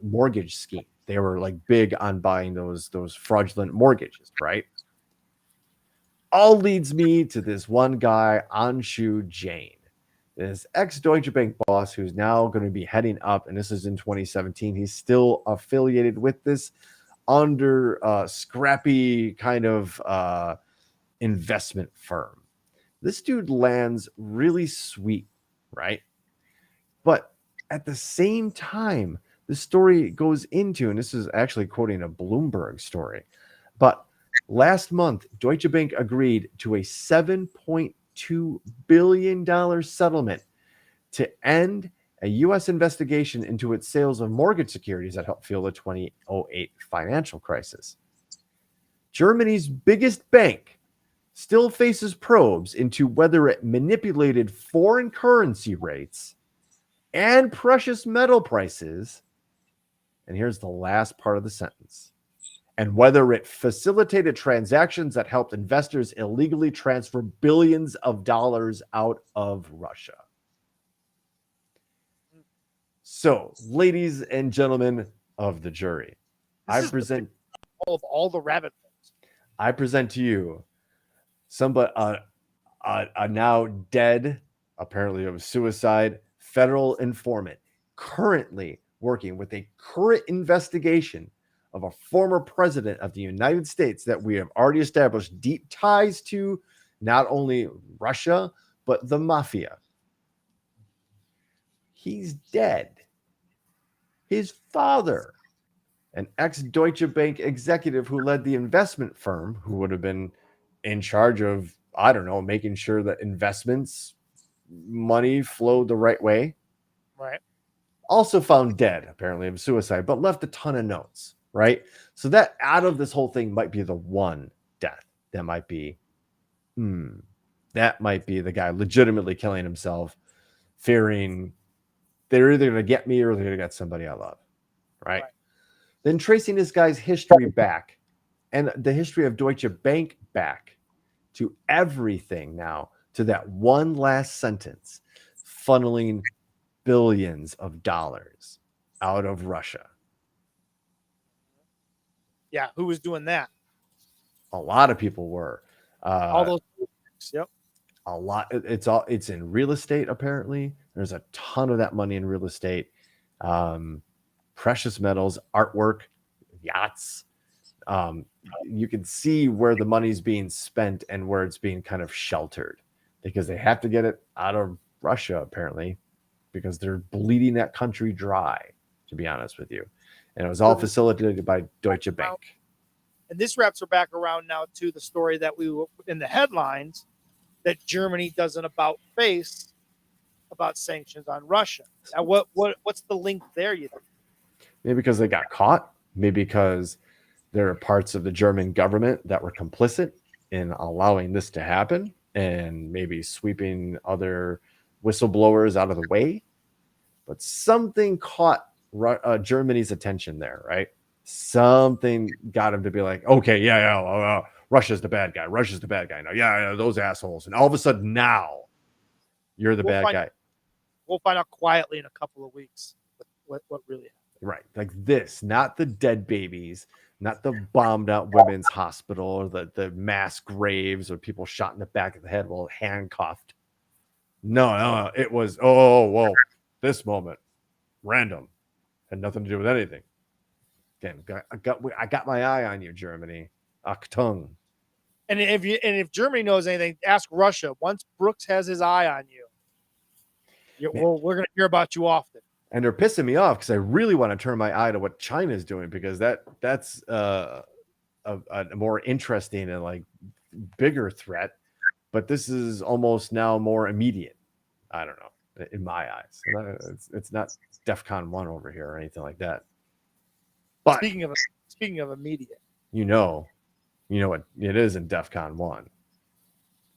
mortgage scheme. They were like big on buying those fraudulent mortgages, right? All leads me to this one guy, Anshu Jain, this ex-Deutsche Bank boss who's now going to be heading up, and this is in 2017. He's still affiliated with this under scrappy kind of investment firm. This dude lands really sweet, right? But at the same time, the story goes into, and this is actually quoting a Bloomberg story, but last month, Deutsche Bank agreed to a $7.2 billion settlement to end a U.S. investigation into its sales of mortgage securities that helped fuel the 2008 financial crisis. Germany's biggest bank still faces probes into whether it manipulated foreign currency rates and precious metal prices. And here's the last part of the sentence. And whether it facilitated transactions that helped investors illegally transfer billions of dollars out of Russia. So, ladies and gentlemen of the jury, I present all the rabbit holes. I present to you somebody, a now dead, apparently of suicide, federal informant, currently working with a current investigation of a former president of the United States that we have already established deep ties to not only Russia, but the mafia. He's dead. His father, an ex-Deutsche Bank executive who led the investment firm, who would have been in charge of, I don't know, making sure that investments money flowed the right way. Right. Also found dead, apparently of suicide, but left a ton of notes, right? So that out of this whole thing might be the one death that might be, that might be the guy legitimately killing himself, fearing they're either going to get me or they're going to get somebody I love, right? Then tracing this guy's history back and the history of Deutsche Bank back to everything now, to that one last sentence, funneling billions of dollars out of Russia. Yeah, who was doing that? A lot of people were. All those. Yep. A lot. It's in real estate. Apparently, there's a ton of that money in real estate, precious metals, artwork, yachts. You can see where the money's being spent and where it's being kind of sheltered, because they have to get it out of Russia, apparently, because they're bleeding that country dry, to be honest with you. And it was all facilitated by Deutsche Bank. And this wraps her back around now to the story that we were in the headlines, that Germany does an about face about sanctions on Russia. Now, what's the link there? You think? Maybe because they got caught. Maybe because there are parts of the German government that were complicit in allowing this to happen and maybe sweeping other whistleblowers out of the way. But something caught Germany's attention there, right? Something got him to be like, okay, yeah, Russia's the bad guy. Russia's the bad guy. No, yeah, those assholes. And all of a sudden now you're the bad guy. We'll find out quietly in a couple of weeks what really happened. Right. Like this, not the dead babies, not the bombed out women's hospital or the mass graves or people shot in the back of the head while handcuffed. No. It was, whoa, this moment, random, had nothing to do with anything. Again, I got my eye on you, Germany. Achtung. And if Germany knows anything, ask Russia. Once Brooks has his eye on you, we're going to hear about you often. And they're pissing me off because I really want to turn my eye to what China is doing, because that's a more interesting and like bigger threat. But this is almost now more immediate. I don't know, in my eyes. It's not DEFCON 1 over here or anything like that. But speaking of immediate, you know what it is in DEFCON 1,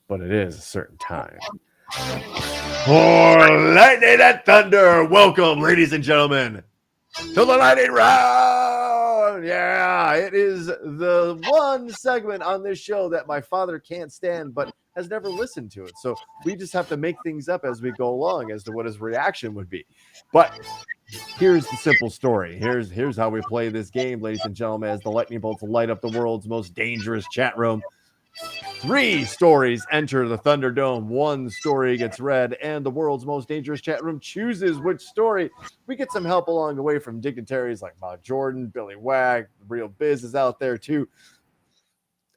but it is a certain time. For lightning and thunder, welcome, ladies and gentlemen, to the lightning round. Yeah, it is the one segment on this show that my father can't stand, but has never listened to it. So we just have to make things up as we go along as to what his reaction would be. But here's the simple story. Here's how we play this game, ladies and gentlemen, as the lightning bolts light up the world's most dangerous chat room. 3 stories enter the Thunderdome. 1 story gets read, and the world's most dangerous chat room chooses which story. We get some help along the way from dignitaries like Bob Jordan, Billy Wag, Real Biz is out there too.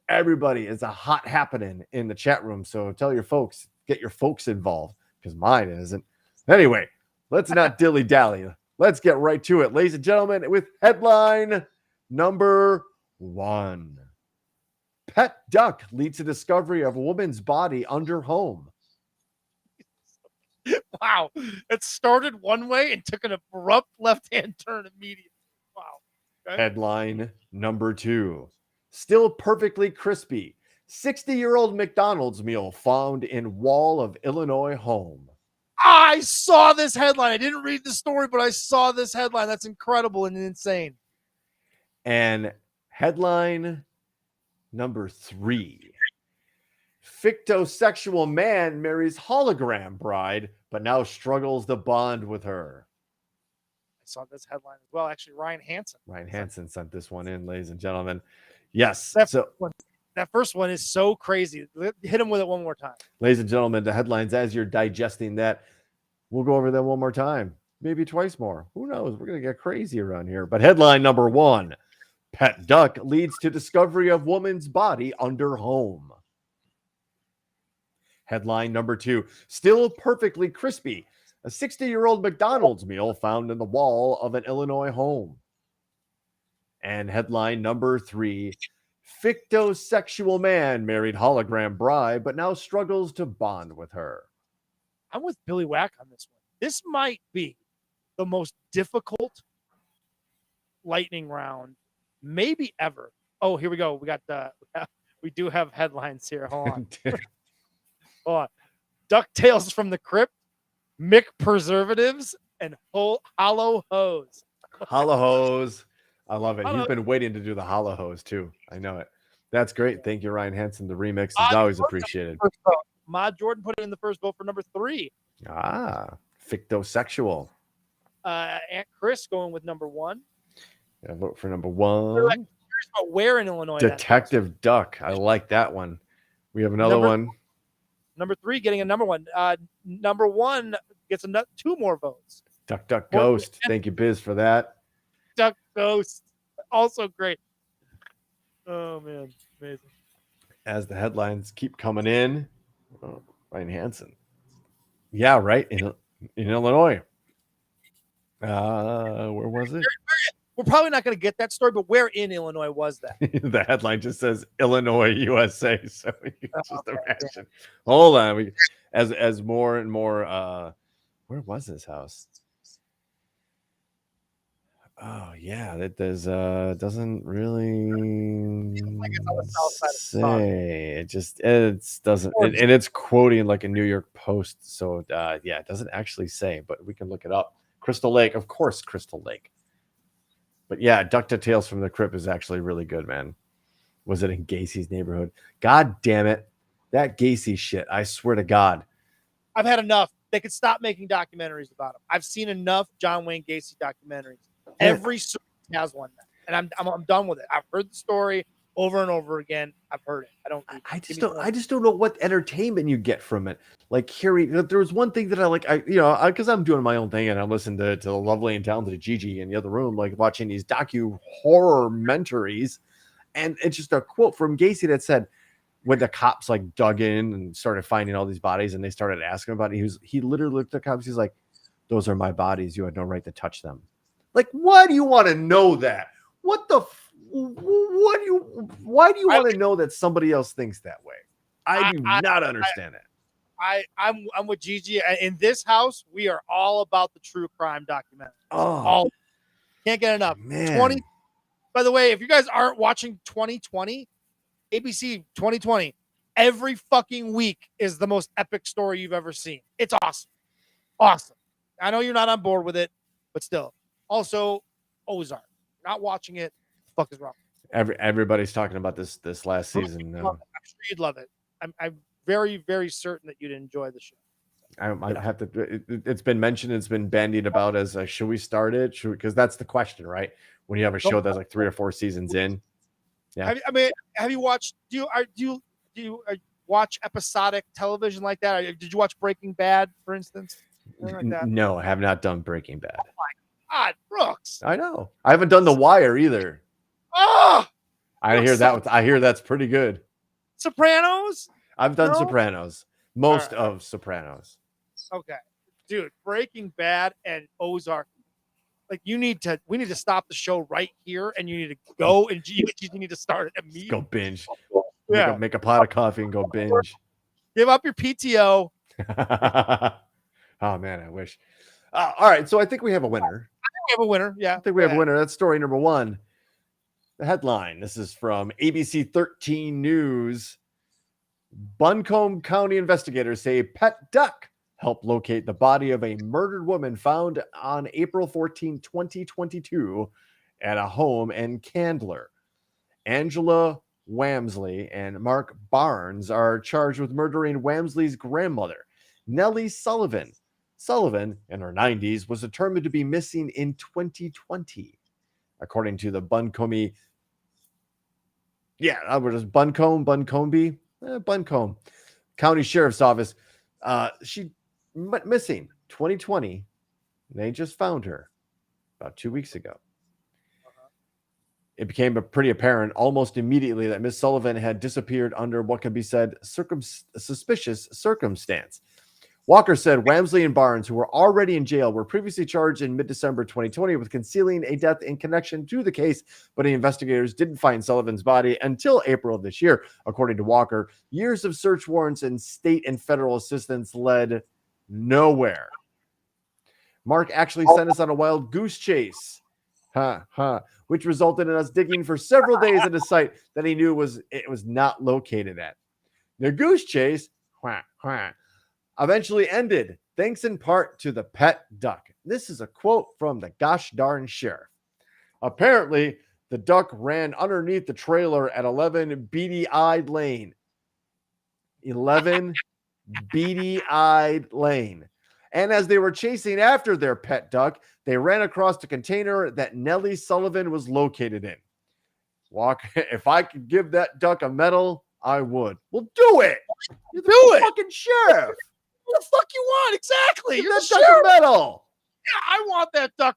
Everybody is a hot happening in the chat room, so tell your folks, get your folks involved, because mine isn't. Anyway, let's not dilly-dally. Let's get right to it, ladies and gentlemen, with headline number 1. Pet duck leads to discovery of a woman's body under home. Wow. It started one way and took an abrupt left-hand turn immediately. Wow. Okay. Headline number 2. Still perfectly crispy. 60-year-old McDonald's meal found in wall of Illinois home. I saw this headline. I didn't read the story, but I saw this headline. That's incredible and insane. And headline number 3. Fictosexual man marries hologram bride, but now struggles to bond with her. I saw this headline as well. Actually, Ryan Hansen sent this one in, ladies and gentlemen. Yes. That first one is so crazy. Hit him with it one more time. Ladies and gentlemen, the headlines, as you're digesting that, we'll go over them one more time. Maybe twice more. Who knows? We're going to get crazy around here. But headline number 1. Pet duck leads to discovery of woman's body under home. Headline number 2. Still perfectly crispy. A 60-year-old McDonald's meal found in the wall of an Illinois home. And headline number 3. Fictosexual man married hologram bride, but now struggles to bond with her. I'm with Billy Whack on this one. This might be the most difficult lightning round maybe ever. Oh, here we go. We do have headlines here. Hold on. Hold on. DuckTales from the Crypt, Mick Preservatives, and Hollow Hose. Hollow Hose. I love it. He's been waiting to do the Hollow Hose too. I know it. That's great. Thank you, Ryan Hansen. The remix is always appreciated. Mod Jordan put it in the first vote for number 3. Fictosexual. Aunt Chris going with number 1. Yeah, vote for number 1. But where in Illinois? Detective Duck. I like that one. We have another one. Number 3 getting a number 1. Number 1 gets 2 more votes. Duck Duck Ghost. Thank you, Biz, for that. Duck Ghost. Also great. Oh, man. Amazing. As the headlines keep coming in. Oh, Ryan Hansen. Yeah, right. In Illinois. Where was it? We're probably not going to get that story, but where in Illinois was that? The headline just says Illinois, USA. So you can just imagine. Hold on. As more and more Where was this house? Oh yeah, that doesn't really Like it's on the south side of Chicago. say. It doesn't, and it's quoting like a New York Post. So yeah, it doesn't actually say, but we can look it up. Crystal Lake, of course, Crystal Lake. But yeah, Duck to Tales from the Crypt is actually really good, man. Was it in Gacy's neighborhood? God damn it, that Gacy shit! I swear to God. I've had enough. They could stop making documentaries about him. I've seen enough John Wayne Gacy documentaries. Yeah. Every series has one now, and I'm done with it. I've heard the story over and over again. I've heard it. I don't. I just don't know what entertainment you get from it. Like hearing, there was one thing that I like, because I'm doing my own thing and I'm listening to the lovely and talented Gigi in the other room, like watching these docu horror mentaries, and it's just a quote from Gacy that said, when the cops like dug in and started finding all these bodies and they started asking about it, he literally looked at the cops. He's like, "Those are my bodies. You had no right to touch them." Like, why do you want to know that? Why do you want to know that somebody else thinks that way? I do not understand it. I'm with Gigi. In this house, we are all about the true crime documentary. Oh, can't get enough. man. 20. By the way, if you guys aren't watching 2020, ABC 2020, every fucking week is the most epic story you've ever seen. It's awesome. Awesome. I know you're not on board with it, but still. Also, Ozark. Not watching it. The fuck is wrong? Everybody's talking about this last season. I'm sure you'd love it. I'm very, very certain that you'd enjoy the show. I have to. It's been mentioned. It's been bandied about as should we start it? Because that's the question, right? When you have a show that's like 3 or 4 seasons in. Yeah. Have you watched? Do you watch episodic television like that? Did you watch Breaking Bad, for instance? Like that? No, I have not done Breaking Bad. Oh my God, Brooks! I know. I haven't done The Wire either. Oh, I hear that. I hear that's pretty good. Sopranos. I've done Sopranos. Most of Sopranos. Okay, dude, Breaking Bad and Ozark. Like we need to stop the show right here, and you need to go and you need to start it immediately. Go binge. Yeah, make a pot of coffee and go binge. Give up your PTO. Oh man, I wish. All right, so I think we have a winner. We have a winner. Yeah, I think we have a winner. That's story number 1. The headline. This is from ABC 13 News. Buncombe County investigators say pet duck helped locate the body of a murdered woman found on April 14, 2022 at a home in Candler. Angela Wamsley and Mark Barnes are charged with murdering Wamsley's grandmother, Nellie Sullivan. Sullivan, in her 90s, was determined to be missing in 2020. According to the Buncombe County Sheriff's Office, she went missing 2020. They just found her about 2 weeks ago. It became pretty apparent almost immediately that Miss Sullivan had disappeared under what can be said suspicious circumstance. Walker said Wamsley and Barnes, who were already in jail, were previously charged in mid-December 2020 with concealing a death in connection to the case, but the investigators didn't find Sullivan's body until April of this year. According to Walker, years of search warrants and state and federal assistance led nowhere. Mark actually sent us on a wild goose chase, which resulted in us digging for several days at a site that he knew was not located at. The goose chase, eventually ended, thanks in part to the pet duck. This is a quote from the gosh darn sheriff. Apparently, the duck ran underneath the trailer at 11 Beady-Eyed Lane. 11 Beady-Eyed Lane. And as they were chasing after their pet duck, they ran across the container that Nellie Sullivan was located in. If I could give that duck a medal, I would. Well, do it. You're the fucking sheriff. What the fuck you want? Exactly. You're the duck a medal. Yeah, I want that duck.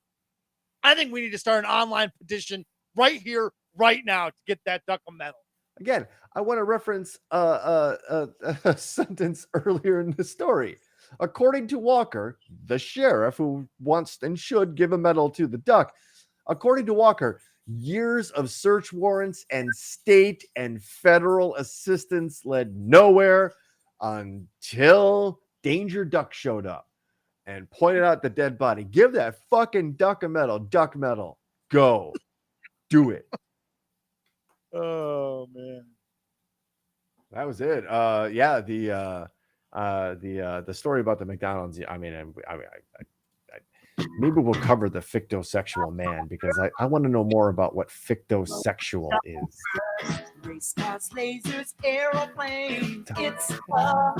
I think we need to start an online petition right here, right now, to get that duck a medal. Again, I want to reference a sentence earlier in the story. According to Walker, the sheriff who wants and should give a medal to the duck, according to Walker, years of search warrants and state and federal assistance led nowhere until Danger Duck showed up. and pointed out the dead body. Give that fucking duck a medal. Duck medal. Go. Do it. Oh man. That was it. Yeah, the story about the McDonald's. I mean, maybe we'll cover the fictosexual man because I want to know more about what fictosexual is. Race cars, lasers, aeroplanes. It's a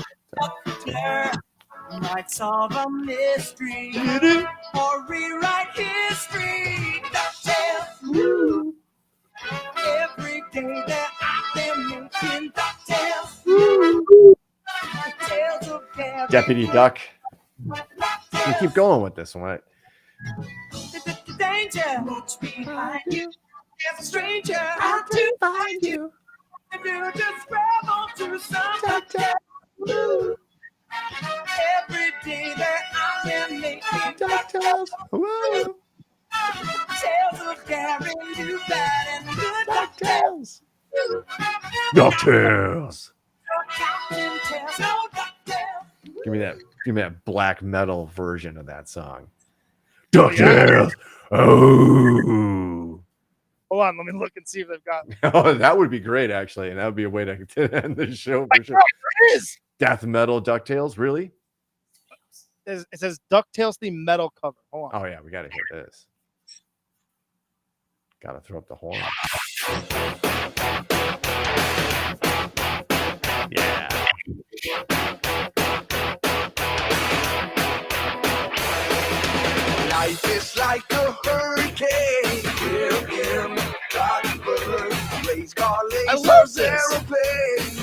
doctor. Might solve a mystery or rewrite history. DuckTales. Every day that I've been making DuckTales. Tales of Gary. Deputy Duck. We keep going with this one. The danger lurks behind you. There's a stranger out to find you. If you just grab onto some DuckTales. Every day that I've been making DuckTales. Woo. Tales of Gary, new bad and good DuckTales. DuckTales. Captain Tails, no DuckTales. Give me that black metal version of that song. DuckTales. Oh. Hold on, let me look and see if they've got. Oh, that would be great, actually, and that would be a way to end the show for sure. There is. Death metal DuckTales, really? It says DuckTales the metal cover. Hold on. Oh yeah, we gotta hit this. Gotta throw up the horn. Yeah. Life is like a hurricane. I love this.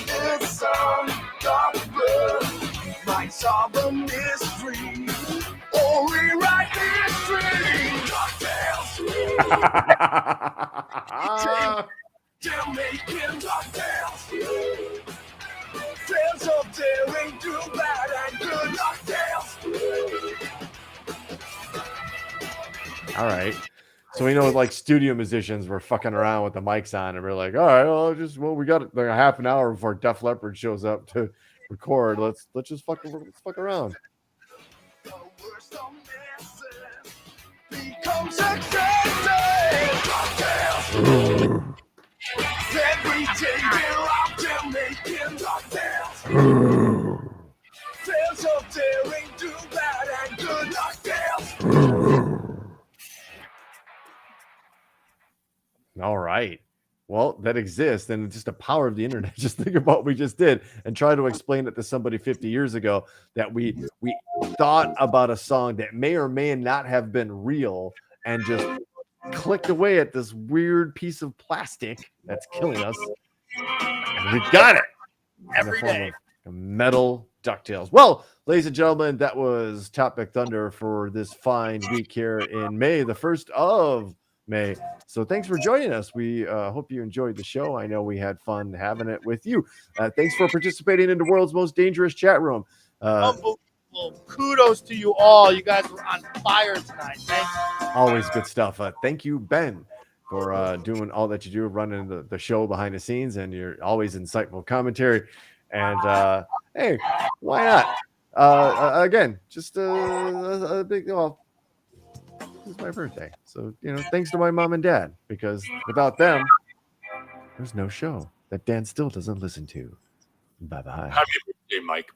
This song, might solve a mystery or rewrite history. DuckTales. Jamaican DuckTales. Tales of daring, do bad and good DuckTales. All right. So we know, like, studio musicians were fucking around with the mics on, and we're like, all right, well, we got like a half an hour before Def Leppard shows up to record. Let's just fuck around. The worst of messes become successes. DuckTales. Every day we're out there making DuckTales. Tales of daring, do bad and good DuckTales. All right. Well, that exists, and it's just the power of the internet. Just think about what we just did and try to explain it to somebody 50 years ago that we thought about a song that may or may not have been real and just clicked away at this weird piece of plastic that's killing us. And we got it Every day. Metal DuckTales. Well, ladies and gentlemen, that was Topic Thunder for this fine week here in May, the 1st of May. So thanks for joining us. We hope you enjoyed the show. I know we had fun having it with you. Thanks for participating in the world's most dangerous chat room. Unbelievable. Kudos to you all. You guys were on fire tonight. Thanks. Always good stuff. Thank you, Ben, for doing all that you do, running the show behind the scenes, and your always insightful commentary. And hey, why not? Again, just a big, well, it's my birthday. So, thanks to my mom and dad, because without them, there's no show that Dan still doesn't listen to. Bye-bye. Happy birthday, Mike.